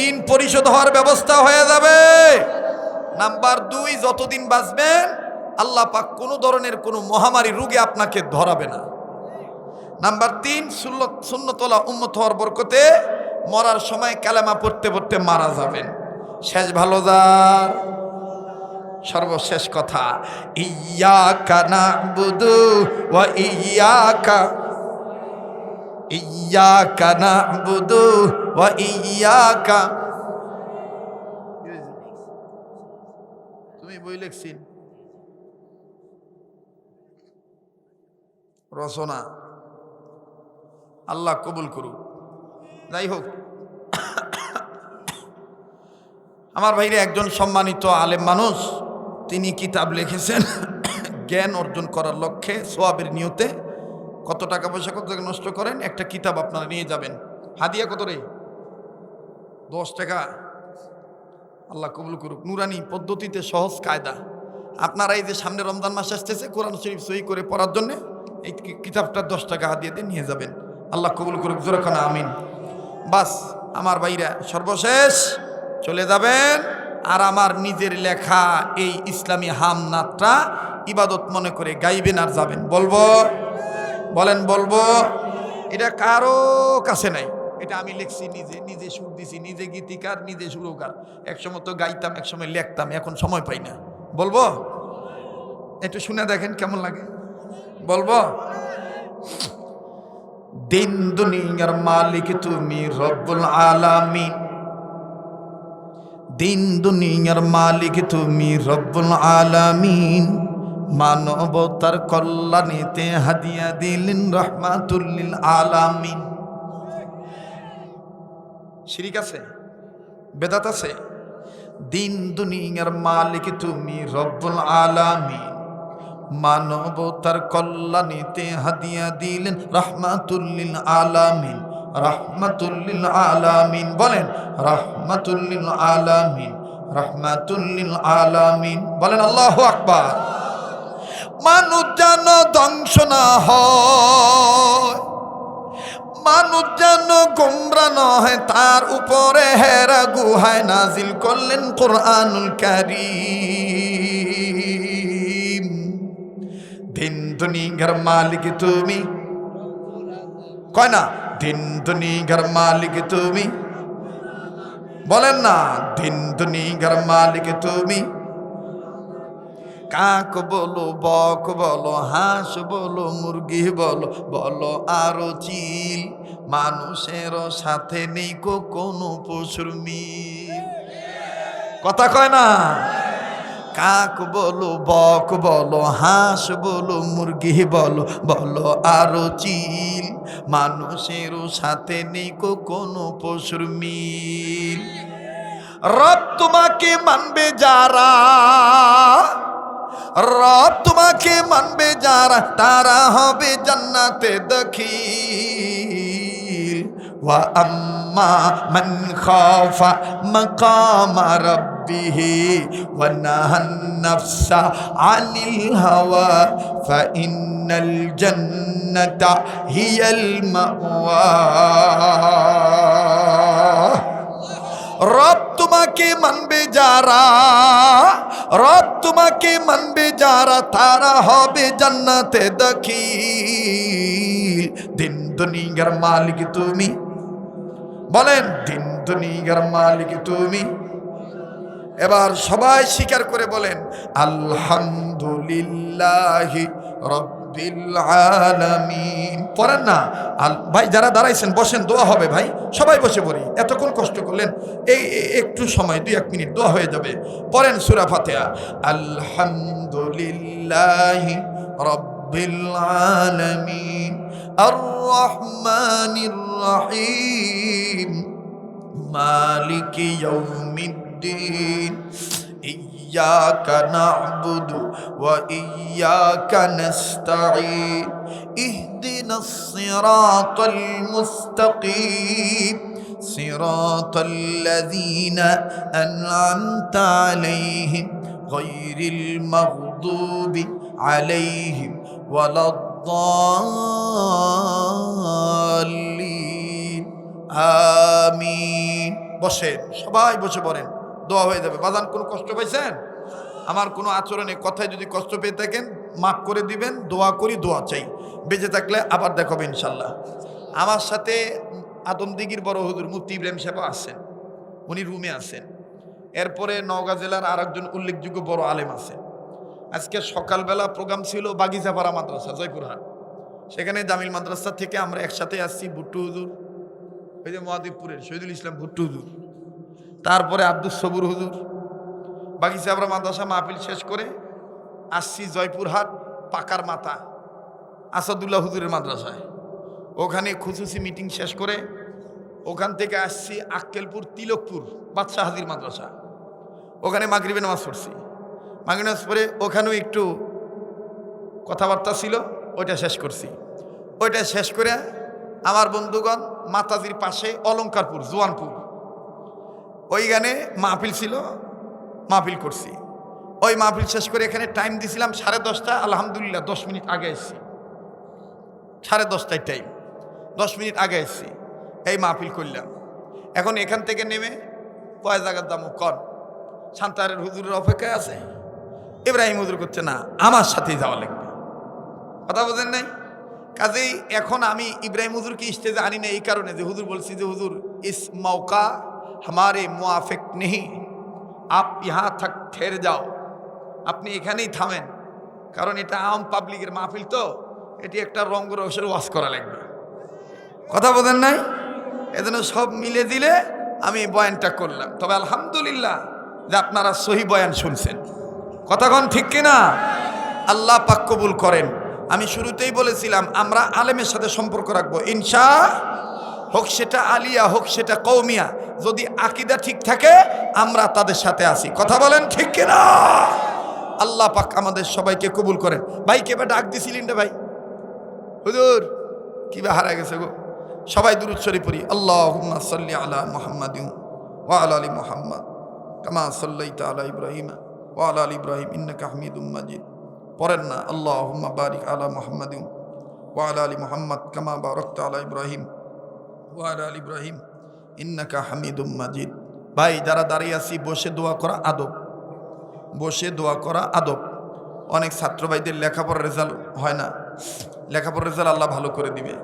ঋণ পরিশোধ হওয়ার ব্যবস্থা হয়ে যাবে। নাম্বার 2, যতদিন বাঁচবেন আল্লাহ পাক কোনো ধরনের কোনো মহামারী রোগে আপনাকে ধরাবে না। নাম্বার 3, সুন্নতওয়ালা উম্মত হওয়ার বরকতে মরার সময় কালেমা পড়তে পড়তে মারা যাবেন। শেষ ভালো যার। সর্বশেষ কথা, ইয়্যাকা না'বুদু ওয়া ইয়্যাকা না'বুদু ওয়া ইয়্যাকা। তুমি বই লিখছি রচনা, আল্লাহ কবুল করুক। যাই হোক, আমার ভাইরে একজন সম্মানিত আলেম মানুষ, তিনি কিতাব লিখেছেন জ্ঞান অর্জন করার লক্ষ্যে সোয়াবের নিয়তে কত টাকা পয়সা কত টাকা নষ্ট করেন, একটা কিতাব আপনারা নিয়ে যাবেন। হাদিয়া কত রে? 10 টাকা। আল্লাহ কবুল করুক। নুরানি পদ্ধতিতে সহজ কায়দা। আপনারা এই যে সামনে রমজান মাস আসতেছে, কোরআন শরীফ সহি করে পড়ার জন্য এই কিতাবটা 10 টাকা হাদিয়া দিয়ে নিয়ে যাবেন। আল্লাহ কবুল করুক, জোরে খানা আমিন। বাস আমার ভাইরা, সর্বশেষ চলে যাবেন আর আমার নিজের লেখা এই ইসলামী হামনাথটা ইবাদত মনে করে গাইবেন আর যাবেন। বলবো? বলেন বলবো? এটা কারো কাছে নাই, এটা আমি লিখছি নিজে, নিজে সুর দিছি, নিজে গীতিকার, নিজে সুরকার। একসময় তো গাইতাম, একসময় লিখতাম, এখন সময় পাই না। বলবো? একটু শুনে দেখেন কেমন লাগে। বলবো? দিন দুনিয়ার মালিক তুমি রব্বুল আলামিন, দিন দুনিয়ার মালিক তুমি রব্বুল আলামিন, মানবতার কল্যাণেতে হাদিয়া দিলেন রহমাতুল লিল আলামিন। শিরিক আছে? বেদাত আছে? দিন দুনিয়ার মালিক তুমি রব্বুল আলামিন, মানবতার কল্যাণেতে হাদিয়া দিলেন রহমাতুল লিল আলামিন, রহমাতুল লিল আলামিন। বলেন রহমাতুল লিল আলামিন, রহমাতুল লিল আলামিন। বলেন আল্লাহু আকবার। মানুষ যেন ধ্বংস না হয়, মানুষ যেন গোমরা নয়, তার উপরে হেরা গুহায় নাজিল করলেন কোরআনুল কারীম। দিন দুনিয়ার মালিক তুমি, কয় না? দিন দুনিয়ার মালিক তুমি, বলেন না? দিন দুনিয়ার মালিক তুমি। কাক বলো, বক বলো, হাঁস বলো, মুরগি বলো, বলো আরো চিল, মানুষের সাথে নেই কোনো পশুর মিল। কথা কয় না? কাক বলো, বক বলো, হাঁস বলো, মুরগি বলো, বলো আরো চিল, মানুষের সাথে নেই কোনো পশুর মিল। রব তোমাকে মানবে যারা, রব তোমাকে মানবে যারা, তারা হবে জান্নাতে দাখিল। ওয়া আম্মা মান খাফা মাকামা রাব্বিহি ওয়া নাহান নাফসা আনিল হাওয়া ফা ইন্নাল জান্নাতা হিয়াল মাওয়া। রব তোমাকে মানবে যারা, রব তোমাকে মানবে যারা, তারা হবে জান্নাতে দাখিল। দিন দুনিয়ার মালিক তুমি, বলেন দিন দুনিয়ার মালিক তুমি। এবার সবাই স্বীকার করে বলেন আলহামদুলিল্লাহি রব্বিল আলামিন। পড়েন না? ভাই যারা দাঁড়াইছেন বসেন, দোয়া হবে ভাই, সবাই বসে পড়ি। এতক্ষণ কষ্ট করলেন, এই একটু সময় 2-1 মিনিট দোয়া হয়ে যাবে। পড়েন সূরা ফাতিহা। আলহামদুলিল্লাহি রব্বিল আলামিন আর রহমানির রহিম মালিকি ইয়াউমিদ্দিন ইয়্যাকা না'বুদু ওয়া ইয়্যাকা নাস্তাঈন ইহদিনাস সিরাতাল মুস্তাকিম সিরাতাল লাযীনা আন'আমতা আলাইহিম গায়রিল মাগদুবি আলাইহিম ওয়ালাদ-দাল্লিন আমিন। বসেন, সবাই বসে পড়েন, দোয়া হয়ে যাবে। বাজান কোনো কষ্ট পাইছেন? আমার কোনো আচরণে কথায় যদি কষ্ট পেয়ে থাকেন মাফ করে দিবেন। দোয়া করি, দোয়া চাই। বেঁচে থাকলে আবার দেখাবে ইনশাল্লাহ। আমার সাথে আদমদিঘির বড় হুজুর মুফতি ইব্রাহিম সাহেব আছেন, উনি রুমে আছেন। এরপরে নওগাঁ জেলার আরেকজন উল্লেখযোগ্য বড় আলেম আছেন। আজকে সকালবেলা প্রোগ্রাম ছিল বাগিচাপাড়া মাদ্রাসা জয়পুরহাট, সেখানে জামিল মাদ্রাসা থেকে আমরা একসাথে আসছি। ভুট্টু হুজুর, ওই যে মহাদেবপুরের শহীদুল ইসলাম ভুট্টু হুজুর, তারপরে আব্দুস সবুর হুজুর, বাগিচাবরা মাদ্রাসা মাহফিল শেষ করে আসছি জয়পুরহাট পাকার মাথা আসাদুল্লাহ হুজুরের মাদ্রাসায়। ওখানে খুসুসি মিটিং শেষ করে ওখান থেকে আসছি আক্কেলপুর তিলকপুর বাদশাহ হাজির মাদ্রাসা। ওখানে মাগরিবে নামাজ পড়ছি। মাগরিব নামাজ পড়ে ওখানেও একটু কথাবার্তা ছিল, ওইটা শেষ করছি। ওইটা শেষ করে আমার বন্ধুগণ মাতাজির পাশে অলঙ্কারপুর জোয়ানপুর ওইখানে মাহফিল ছিল, মাহফিল করছি। ওই মাহফিল শেষ করে এখানে টাইম দিছিলাম 10:30। আলহামদুলিল্লাহ 10 মিনিট আগে এসছি। 10:30টায় টাইম, 10 মিনিট আগে এসছি। এই মাহফিল করলাম। এখন এখান থেকে নেমে কয় জায়গার দাম কর শান্তারের হুজুরের অপেক্ষায় আছে। ইব্রাহিম হুজুর করছে না, আমার সাথেই যাওয়া লাগবে। কথা বোঝেন নাই? কাজেই এখন আমি ইব্রাহিম হুজুরকে স্টেজে আনি না এই কারণে যে হুজুর বলছি যে হুজুর ইস মৌকা हमारे मुआफिक नहीं, आप यहाँ तक ठहर जाओ, আপনি এখানেই থামেন। কারণ এটা আম পাবলিকের মাহফিল, তো এটি একটা রঙ্গরসের ওয়াজ করা লাগবে। কথা বোঝেন নাই? এজন্য সব মিলে দিলে আমি বয়ানটা করলাম। তবে আলহামদুলিল্লাহ যে আপনারা সহি বয়ান শুনছেন। কথাগণ ঠিক কিনা? আল্লাহ পাক কবুল করেন। আমি শুরুতেই বলেছিলাম আমরা আলেমের সাথে সম্পর্ক রাখবো ইনশাআল্লাহ, হোক সেটা আলিয়া হোক সেটা কৌমিয়া। যদি আকীদা ঠিক থাকে আমরা তাদের সাথে আছি। কথা বলেন ঠিক কিনা? আল্লাহ পাক আমাদের সবাইকে কবুল করেন। ভাই কেবা ডাক দিছিলেন রে ভাই? হুজুর কিবা হারা গেছে গো। সবাই দুরূদ শরীফ পড়ি। আল্লাহুম্মা সাল্লি আলা মুহাম্মাদিন ওয়া আলা আলি মুহাম্মাদ কামা সাল্লাইতা আলা ইব্রাহিম ওয়া আলা আলি ইব্রাহিম ইন্নাকা হামিদুম মাজিদ। পড়েন না আল্লাহুম্মা বারিক আলা মুহাম্মাদিন ওয়া আলা আলি মুহাম্মাদ কামা বারাকতা আলা ইব্রাহিম ওয়া আলা আলি ইব্রাহিম ইন্নাকা হামিদুম মাজিদ। ভাই যারা দাঁড়িয়ে আছি বসে দোয়া করা আদব, বসে দোয়া করা আদব। অনেক ছাত্র ভাইদের লেখাপড়ার রেজাল্ট হয় না, লেখাপড়ার রেজাল্ট আল্লাহ ভালো করে দিবে।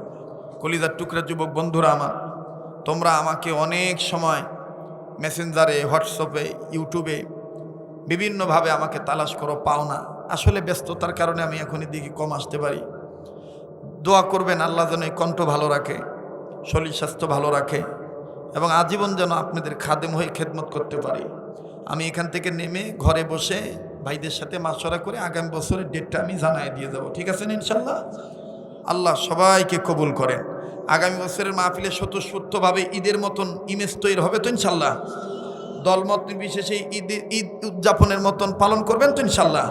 কলিজার টুকরা যুবক বন্ধুরা আমার, তোমরা আমাকে অনেক সময় মেসেঞ্জারে, হোয়াটসঅ্যাপে, ইউটিউবে বিভিন্নভাবে আমাকে তালাশ করো, পাও না। আসলে ব্যস্ততার কারণে আমি এখনই দিকে কম আসতে পারি। দোয়া করবেন আল্লাহ যেন এই কণ্ঠ ভালো রাখে, শরীর স্বাস্থ্য ভালো রাখে এবং আজীবন যেন আপনাদের খাদেম হয়ে খেদমত করতে পারি। আমি এখান থেকে নেমে ঘরে বসে ভাইদের সাথে মাশওয়ারা করে আগামী বছরের ডেটটা আমি জানাই দিয়ে যাব। ঠিক আছে ইনশাল্লাহ? আল্লাহ সবাইকে কবুল করেন। আগামী বছরের মাহফিলে স্বতঃস্ফূর্তভাবে ঈদের মতন ইমেজ তৈরি হবে তো ইনশাল্লাহ? দলমত নির্বিশেষে ঈদ উদযাপনের মতন পালন করবেন তো ইনশাল্লাহ?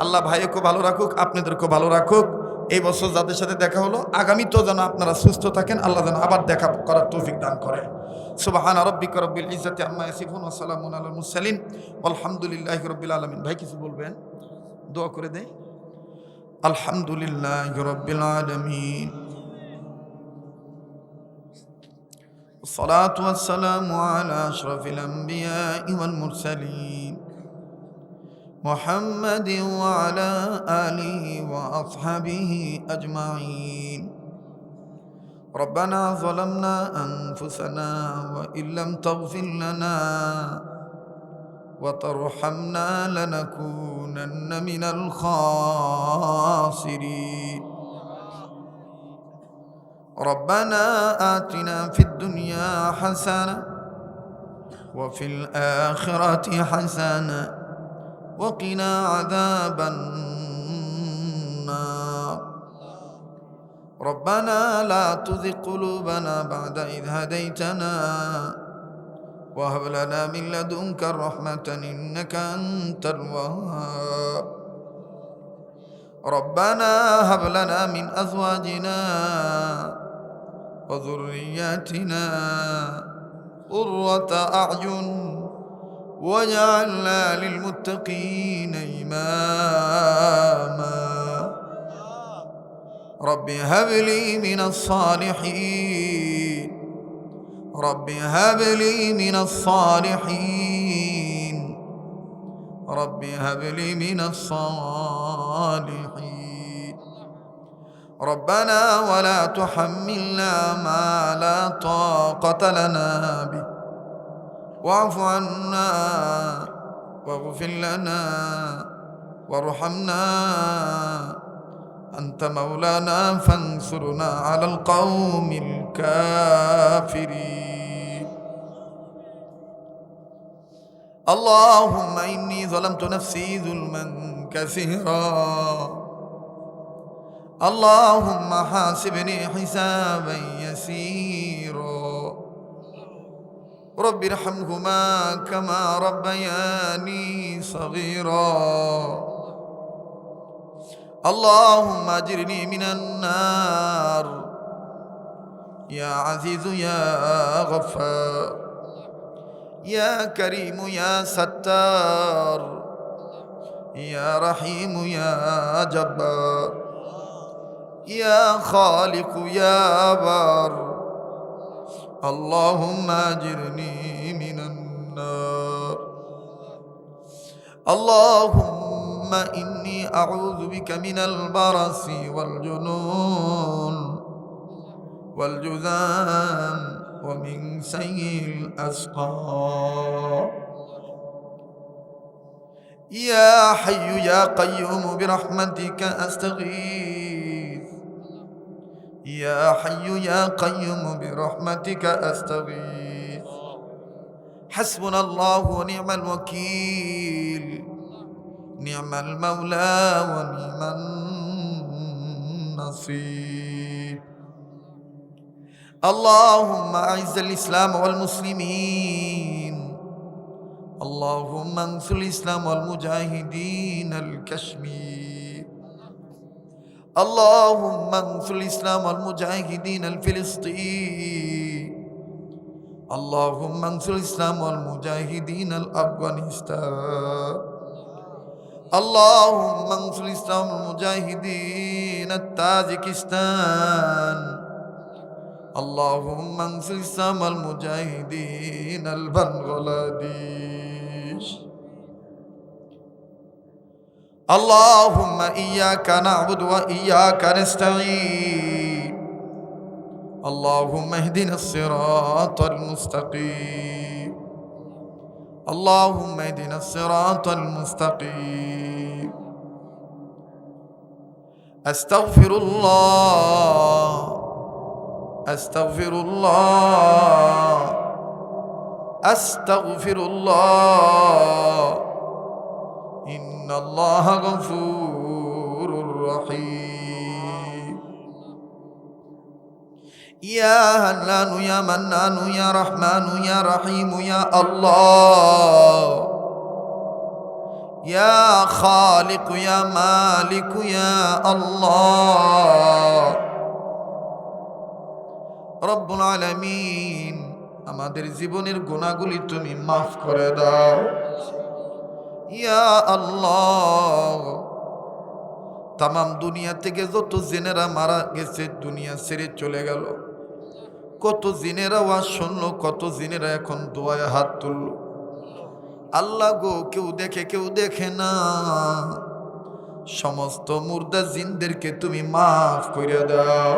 আল্লাহ ভাইকে ভালো রাখুক, আপনাদেরকেও ভালো রাখুক। এই বছর যাদের সাথে দেখা হলো আগামী তো যেন আপনারা সুস্থ থাকেন, আল্লাহ যেন আবার দেখা করার তৌফিক দান করে। সুবহান রাব্বিকা রব্বিল ইজ্জাতি আম্মা ইয়াসিফুন ওয়া সালামুন আলাল মুরসালিন আলহামদুলিল্লাহি রাব্বিল আলামিন। ভাই কিছু বলবেন? দোয়া করে দেই। আলহামদুলিল্লাহি রাব্বিল আলামিন, والصلاة والسلام على أشرف الأنبياء والمرسلين محمد وعلى آله وأصحابه أجمعين. ربنا ظلمنا أنفسنا وإن لم تغفر لنا وترحمنا لنكونن من الخاسرين. ربنا آتنا في الدنيا حسنة وفي الآخرة حسنة وقنا عذاب النار. ربنا لا تزغ قلوبنا بعد إذ هديتنا وهب لنا من لدنك رحمة إنك أنت الوهاب. ربنا هب لنا من أزواجنا وذرياتنا قرة أعين واجعلنا للمتقين إماما. رب هب لي من الصالحين، رب هب لي من الصالحين، رب هب لي من الصالحين. ربنا ولا تحملنا ما لا طاقة لنا به واعف عنا واغفر لنا وارحمنا أنت مولانا فانصرنا على القوم الكافرين. اللهم إني ظلمت نفسي ظلما كثيرا اللهم حاسبني حسابا يسيرا رب ارحمهما كما ربياني صغيرا اللهم أجرني من النار يا عزيز يا غفار يا كريم يا ستار يا رحيم يا جبار يا خالق يا بار اللهم أجرني من النار اللهم إني أعوذ بك من البرص والجنون والجذام ومن سيء الأسقام يا حي يا قيوم برحمتك أستغيث يا حي يا قيوم برحمتك أستغيث حسبنا الله ونعم الوكيل نعم المولى ونعم النصير اللهم أعز الإسلام والمسلمين اللهم انصر الإسلام والمجاهدين الكشمير اللهم انصر الإسلام والمجاهدين الفلسطين اللهم انصر الإسلام والمجاهدين الأفغانستان اللهم انصر الإسلام والمجاهدين التاجكستان اللهم انصر الإسلام والمجاهدين البنغلاديش اللهم إياك نعبد وإياك نستعين اللهم اهدنا الصراط المستقيم اللهم اهدنا الصراط المستقيم أستغفر الله أستغفر الله أستغفر الله إن الله غفور رحيم يا هنان يا منان يا رحمن يا رحيم يا الله يا خالق يا مالك يا الله রব্বুল আলামিন আমাদের জীবনের গুনাহগুলি তুমি মাফ করে দাও ইয়া আল্লাহ তাম দুনিয়া থেকে যত জিনেরা মারা গেছে দুনিয়া ছেড়ে চলে গেল কত জিনেরা ওয়াজ শুনলো কত জিনেরা এখন দোয়ায় হাত তুললো আল্লাহ গো কেউ দেখে না সমস্ত মুর্দা জিনদেরকে তুমি মাফ করে দাও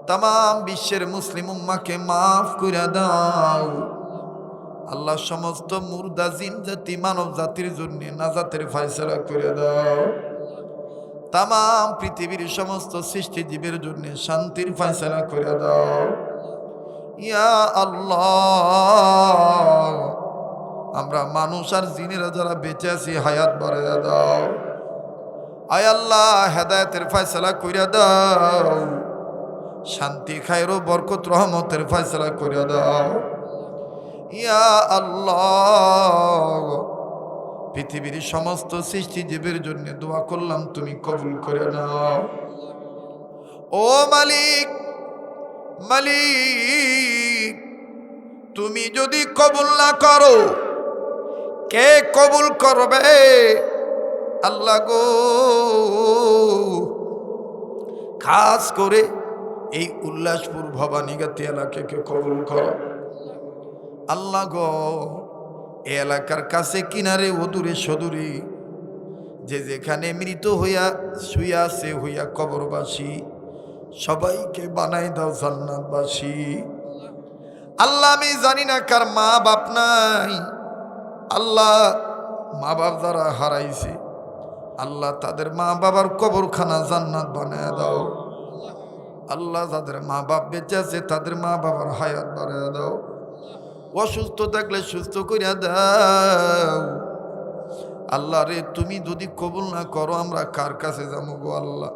তাম বিশ্বের মুসলিম উম্মাহকে মাফ করে দাও আল্লাহ সমস্ত মুর্দা জিন জাতি মানব জাতির জন্য নাজাতের ফয়সালা করে দাও তাম পৃথিবীর সমস্ত সৃষ্টি জীবের জন্য শান্তির ফয়সালা করে দাও ইয়া আল্লাহ আমরা মানুষ আর জিনেরা যারা বেঁচে আছি হায়াত বাড়াইয়া দাও আয় আল্লাহ হেদায়েতের ফয়সালা করে দাও শান্তি খায়র বরকত রহমতের ফয়সালা করে দাও ইয়া আল্লাহ পৃথিবীর সমস্ত সৃষ্টি জীবের জন্য দোয়া করলাম তুমি কবুল করে নাও ও মালিক মালিক তুমি যদি কবুল না করো কে কবুল করবে আল্লাহ গো খাস করে এই উল্লাসপুর ভবানীগাতি এলাকাকে কবুল করো আল্লাহ গো এই এলাকার কাছে কিনারে অদূরে সদূরে যে যেখানে মৃত হইয়া শুইয়া আছে হইয়া কবরবাসী সবাইকে বানাই দাও জান্নাতবাসী আল্লাহ আমি জানি না কার মা বাপ নাই আল্লাহ মা বাপ যারা হারাইছে আল্লাহ তাদের মা বাবার কবরখানা জান্নাত বানায় দাও আল্লাহ যাদের মা বাপ বেঁচে আছে তাদের মা বাবার হায়াত বাড়ায় দাও অসুস্থ থাকলে সুস্থ করিয়া দাও। আল্লাহ রে, তুমি যদি কবুল না করো আমরা কার কাছে যাবো গো আল্লাহ?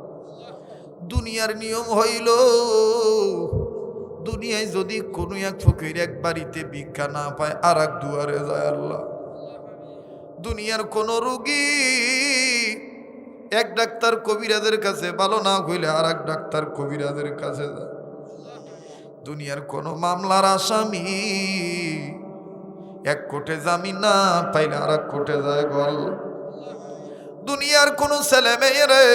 দুনিয়ার নিয়ম হইল, দুনিয়ায় যদি কোনো এক ফকির এক বাড়িতে ভিক্ষা না পায় আর এক দুয়ারে যায় আল্লাহ। দুনিয়ার কোন রোগী এক ডাক্তার কবিরাজের কাছে ভালো না হইলে আর এক ডাক্তার কবিরাজের কাছে যায়। দুনিয়ার কোন মামলার আসামি এক কোর্টে জামিন না পাইলে আর এক কোর্টে যায় গো আল্লাহ। দুনিয়ার কোন ছেলে মেয়েরে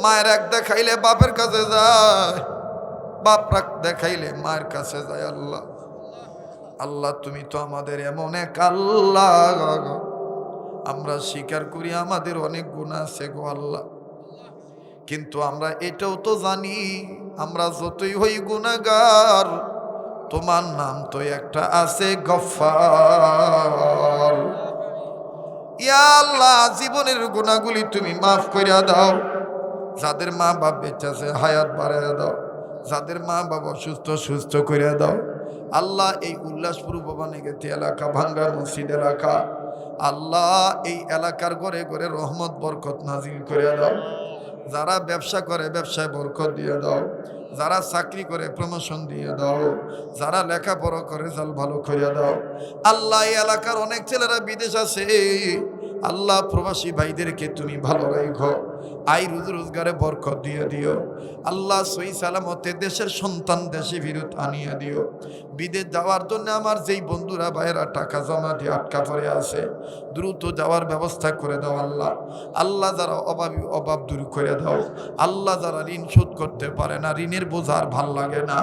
মায়ের এক দেখাইলে বাপের কাছে যায়, বাপ রাখ দেখাইলে মায়ের কাছে যায় আল্লাহ। আল্লাহ তুমি তো আমাদের এমন এক আল্লাহ, আমরা স্বীকার করি আমাদের অনেক গুনাহ আছে গো আল্লাহ, কিন্তু আমরা এটাও তো জানি আমরা যতই হই গুনাহগার তোমার নাম তো একটা আছে গফফার। ইয়া আল্লাহ, জীবনের গুনাহগুলি তুমি মাফ কইরা দাও। যাদের মা বাপ বেঁচে আছে হায়াত বাড়াইয়া দাও, যাদের মা বাবা সুস্থ করে দাও আল্লাহ। এই উল্লাসপুর ভবানীগেতি এলাকা, ভাঙ্গা মসজিদ এলাকা আল্লাহ, এই এলাকার ঘরে ঘরে রহমত বরকত নাজিল করে দাও। যারা ব্যবসা করে ব্যবসায় বরকত দিয়ে দাও, যারা চাকরি করে প্রমোশন দিয়ে দাও, যারা লেখাপড়া করে জাল ভালো করে দাও আল্লাহ। এই এলাকার অনেক ছেলেরা বিদেশ আছে আল্লাহ, প্রবাসী ভাইদেরকে তুমি ভালো রাখো, আই রোজগারে বরকত দিয়ে দিও আল্লাহ। সহি সালামতে দেশের সন্তান দেশে ফিরত আনিয়ে দিও। বিদেশ যাওয়ার জন্য আমার যেই বন্ধুরা ভাইয়েরা টাকা জমা দিয়ে আটকা পড়ে আছে দ্রুত যাওয়ার ব্যবস্থা করে দাও আল্লাহ। আল্লাহ যারা অভাবী অভাব দূর করে দাও আল্লাহ। যারা ঋণ শোধ করতে পারে না, ঋণের বোঝা আর ভাল লাগে না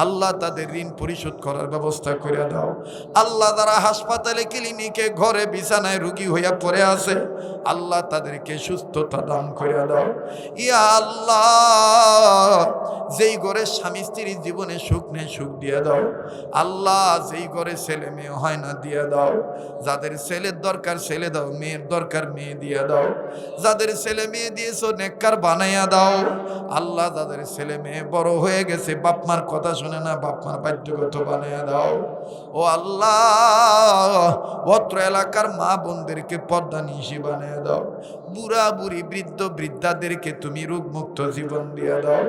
আল্লাহ, তাদের ঋণ পরিশোধ করার ব্যবস্থা করে দাও আল্লাহ। যারা হাসপাতালে ক্লিনিকে ঘরে বিছানায় রোগী হইয়া পড়ে আছে আল্লাহ, তাদেরকে সুস্থতা দান করে দাও ইয়া আল্লাহ। যেই ঘরে স্বামী স্ত্রীর জীবনে সুখ নেই সুখ দিয়ে দাও আল্লাহ। যেই ঘরে ছেলে মেয়ে হয় না দিয়ে দাও। যাদের ছেলের দরকার ছেলে দাও, মেয়ের দরকার মেয়ে দিয়ে দাও। যাদের ছেলে মেয়ে দিয়েছো নেককার বানাইয়া দাও আল্লাহ। যাদের ছেলে মেয়ে বড় হয়ে গেছে বাপ মার কথা শুনে না, বাপ মার বাধ্যগত বানাইয়া দাও ও আল্লাহ। অত্র এলাকার মা বোনদেরকে পর্দা নিশি বানিয়ে দাও। বুড়া বুড়ি বৃদ্ধ বৃদ্ধাদেরকে তুমি রোগমুক্ত জীবন দিয়ে দাও,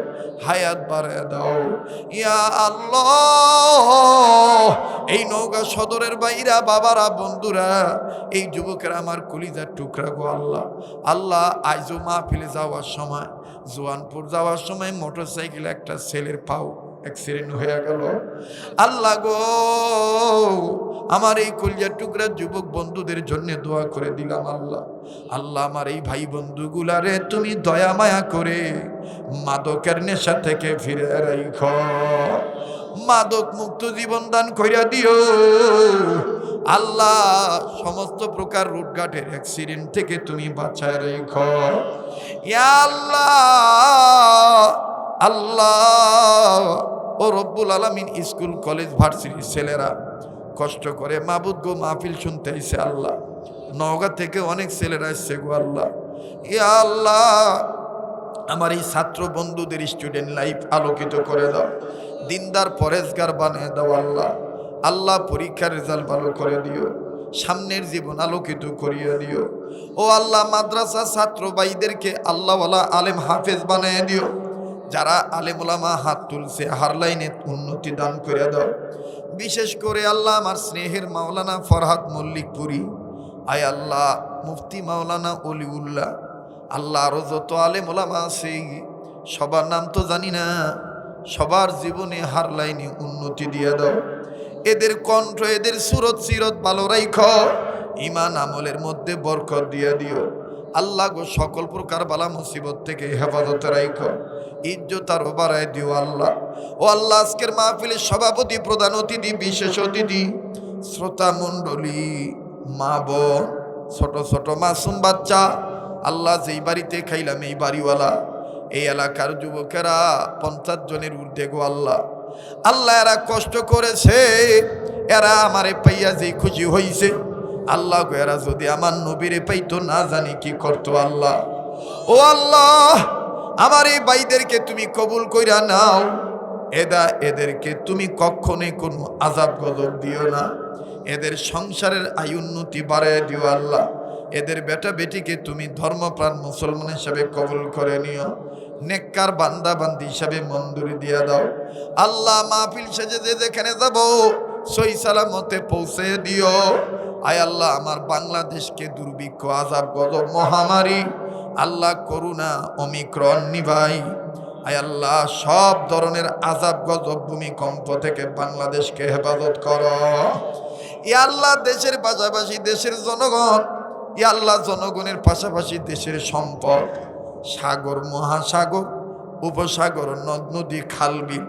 হায়াত বাড়ায় দাও ইয়া আল্লাহ। এই নওগাঁ সদরের বাইরা বাবারা বন্ধুরা এই যুবকেরা আমার কলিজার টুকরা গো আল্লাহ। আল্লাহ আইজো মাহফিলে যাওয়ার সময়, জোয়ানপুর যাওয়ার সময় মোটরসাইকেলে একটা ছেলের পাও অ্যাক্সিডেন্ট হয়ে গেল আল্লাহ গো। আমার এই কলিজার টুকরা যুবক বন্ধুদের জন্য দোয়া করে দিলাম আল্লাহ। আল্লাহ আমার এই ভাই বন্ধুগুলারে তুমি দয়া মায়া করে মাদকের নেশা থেকে ফিরে রাখো, মাদক মুক্ত জীবন দান কইরা দিও আল্লাহ। সমস্ত প্রকার রুটঘাটের অ্যাক্সিডেন্ট থেকে তুমি বাঁচায় রেখো ইয়া আল্লাহ। আল্লাহ ও রব্বুল আলামিন, স্কুল কলেজ ভার্সিটির ছেলেরা কষ্ট করে মাবুদ গো মাহফিল শুনতে আইছে আল্লাহ। নওগাঁ থেকে অনেক ছেলেরা এসছে গো আল্লাহ। ইয়া আল্লাহ আমার এই ছাত্র বন্ধুদের স্টুডেন্ট লাইফ আলোকিত করে দাও, দিনদার পরেজগার বানিয়ে দাও আল্লাহ। আল্লাহ পরীক্ষার রেজাল্ট ভালো করে দিও, সামনের জীবন আলোকিত করিয়ে দিও ও আল্লাহ। মাদ্রাসা ছাত্র ভাইদেরকে আল্লাহওয়ালা আলেম হাফেজ বানিয়ে দিও। যারা আলেম ওলামা হাত তুলছে হার লাইনে উন্নতি দান করে দাও। বিশেষ করে আল্লাহ আমার স্নেহের মাওলানা ফরহাদ মল্লিকপুরি, আয় আল্লাহ মুফতি মাওলানা অলিউল্লাহ আল্লাহ, আরও যত আলেম ওলামা আছে সবার নাম তো জানি না, সবার জীবনে হার লাইনে উন্নতি দিয়ে দাও। এদের কণ্ঠ এদের সুরত সিরত ভালো রাইখো, ইমান আমলের মধ্যে বরকত দিয়ে দিও আল্লাহ গো। সকল প্রকার বালা মুসিবত থেকে হেফাজত রাইখো, ইজ্জত আরো বাড়ায় দিও আল্লাহ ও আল্লাহ। আজকের মাহফিলের সভাপতি, প্রধান অতিথি, বিশেষ অতিথি, শ্রোতা মণ্ডলী, মা বোন, ছোট ছোট মাসুম বাচ্চা আল্লাহ, যেই বাড়িতে খাইলাম এই বাড়িওয়ালা, এই এলাকার যুবকেরা 50 জনের ঊর্ধ্বে গো আল্লাহ। আল্লাহ এরা কষ্ট করেছে, এরা আমারে পাইয়া যেই খুশি হইছে আল্লাহ গো। এরা যদি আমার নবীরে পাইতো না জানি কি করতো আল্লাহ ও আল্লাহ। আমার এই ভাইদেরকে তুমি কবুল কইরা নাও, এদেরকে তুমি কখনোই কোনো আযাব গজব দিও না। এদের সংসারের আয়ুন্নতি বাড়ায় দিও আল্লাহ। এদের বেটা বেটিকে তুমি ধর্মপ্রাণ মুসলমান হিসাবে কবুল করে নিও। নেককার বান্দা বান্দি হিসাবে মঞ্জুরি দিয়া দাও আল্লাহ। মাহফিল সেজে যে যেখানে যাব সহি সালামতে পৌঁছে দিও। আয় আল্লাহ, আমার বাংলাদেশকে দুর্ভিক্ষ, আযাব গজব, মহামারী, আল্লাহ করুণা, ওমিক্রন, নিভাই। আয় আল্লাহ, সব ধরনের আযাব গজব, ভূমিকম্প থেকে বাংলাদেশকে হেফাজত করো। ইয়া আল্লাহ, দেশের পাশাপাশি দেশের জনগণ, ইয়া আল্লাহ, জনগণের পাশাপাশি দেশের সম্পদ, সাগর, মহাসাগর, উপসাগর, নদ নদী, খাল বিল,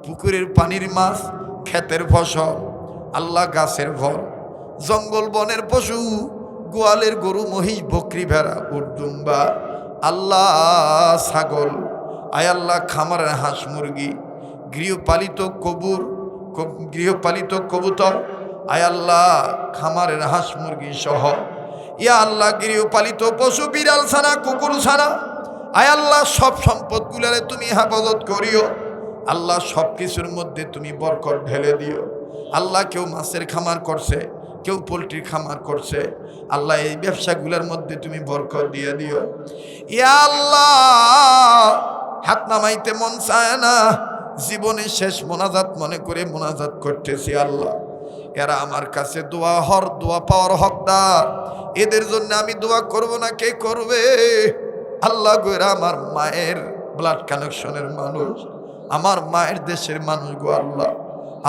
পুকুরের পানির মাছ, ক্ষেতের ফসল, আল্লাহ গাছের ফল, জঙ্গল বনের পশু, গোয়ালের গরু, মহিষ, বকরি, ভেড়া, উট, দুম্বা, আল্লাহ ছাগল, আয় আল্লাহ খামারের হাঁস মুরগি, গৃহপালিত কবুতর, আয় আল্লাহ খামারের হাঁস মুরগি সহ, ইয়া আল্লাহ গৃহপালিত পশু, বিড়াল ছানা, কুকুর ছানা, আয় আল্লাহ সব সম্পদগুলারে তুমি হেফাজত করিও আল্লাহ। সব কিছুর মধ্যে তুমি বরকত ঢেলে দিও আল্লাহ। কেউ মাছের খামার করছে, কেউ পোলট্রির খামার করছে, আল্লাহ এই ব্যবসাগুলোর মধ্যে তুমি বরকত দিয়ে দিও ইয়া আল্লাহ। হাত নামাইতে মন চায় না, জীবনের শেষ মোনাজাত মনে করে মোনাজাত করতেছি আল্লাহ। এরা আমার কাছে দোয়া পাওয়ার হকদার। এদের জন্য আমি দোয়া করব না, কে করবে? আল্লাহ গো, এরা আমার মায়ের ব্লাড কানেকশনের মানুষ, আমার মায়ের দেশের মানুষ গো আল্লাহ।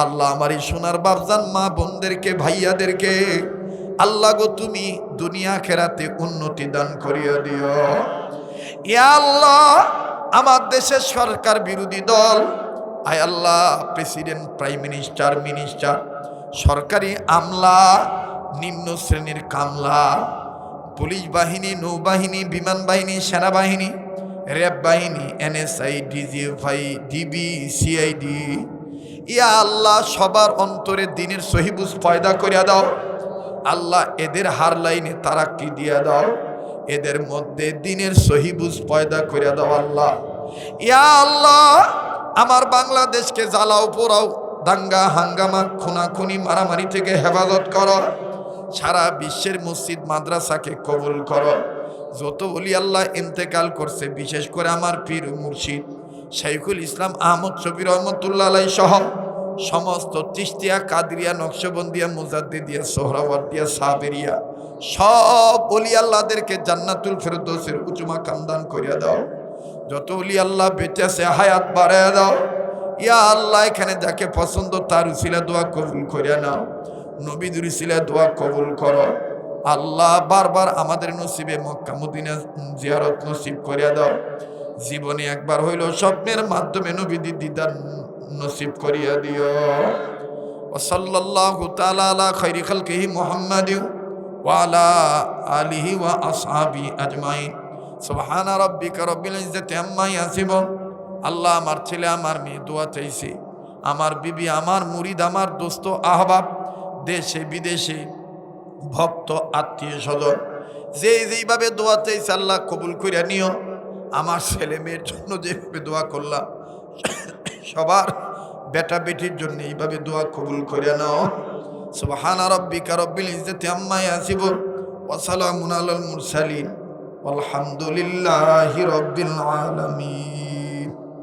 আল্লাহ, আমার এই সোনার বাপজান মা বোনদেরকে, ভাইয়াদেরকে আল্লাহ গো তুমি দুনিয়া খেরাতে উন্নতি দান করিয়া দিও ইয়া আল্লাহ। আমার দেশের সরকার বিরোধী দল, আয় আল্লাহ, প্রেসিডেন্ট, প্রাইম মিনিস্টার, মিনিস্টার, সরকারি আমলা, নিম্ন শ্রেণীর কামলা, পুলিশ বাহিনী, নৌবাহিনী, বিমান বাহিনী, সেনাবাহিনী, র্যাব বাহিনী, NSI, DGFI, ডিবি, CID, ইয়া আল্লাহ, সবার অন্তরে দিনের সহিবুজ পয়দা করিয়া দাও আল্লাহ। এদের হার লাইনে তারাক্কি দিয়া দাও, এদের মধ্যে দিনের সহিবুজ পয়দা করিয়া দাও আল্লাহ। ইয়া আল্লাহ, আমার বাংলাদেশকে জ্বালাও পোড়াও, দাঙ্গা হাঙ্গামা, খুনাখুনি, মারামারি থেকে হেফাজত করো। সারা বিশ্বের মসজিদ মাদ্রাসাকে কবুল করো। যত ওলি আল্লাহ ইন্তেকাল করছে, বিশেষ করে আমার পীর মুর্শিদ শাইখুল ইসলাম আহমদ শফি রহমতুল্লাহ আলাইহি সহ সমস্ত চিশতিয়া, কাদরিয়া, নকশবন্দিয়া, মুজাদ্দিদিয়া, সোহরাওয়ার্দিয়া, সাবেরিয়া, সব ওলি আল্লাহদেরকে জান্নাতুল ফেরদৌসের উঁচু মাকাম দান করিয়া দাও। যত ওলি আল্লাহ বেঁচে আছে হায়াত বাড়াইয়া দাও ইয়া আল্লাহ। এখানে যাকে পছন্দ তার উসিলা দোয়া কবুল করিয়া নাও, নবীদের উসিলা দোয়া কবুল করো আল্লাহ। বারবার আমাদের নসিবে মক্কা মদিনা জিয়ারত নসিব করিয়া দাও। জীবনে একবার হইল স্বপ্নের মাধ্যমে নবীদের দিদার নসিব করিয়া দিও। ওয়া সাল্লাল্লাহু তাআলা আলা খাইরি খালকিহি মুহাম্মাদিন ওয়া আলা আলিহি ওয়া আসহাবিহি আজমাইন। সুবহানা রাব্বিকা রাব্বিল ইজ্জাতি আম্মা ইয়াসিফুন। আল্লাহ, আমার ছেলে, আমার মেয়ে দোয়া চাইছে, আমার বিবি, আমার মুরিদ, আমার দোস্ত আহবাব, দেশে বিদেশে ভক্ত, আত্মীয় স্বজন, যেইভাবে দোয়া চাইছে আল্লাহ কবুল করিয়া নিও। আমার ছেলে মেয়ের জন্য যেভাবে দোয়া করলাম, সবার বেটা বেটির জন্য এইভাবে দোয়া কবুল করিয়া নাও। সুবহানা রাব্বিকা রাব্বিল ইজ্জাতি আম্মা ইয়াসিফুন ওয়া সালামুন আলাল মুরসালিন ওয়ালহামদুলিল্লাহি রাব্বিল আলামিন।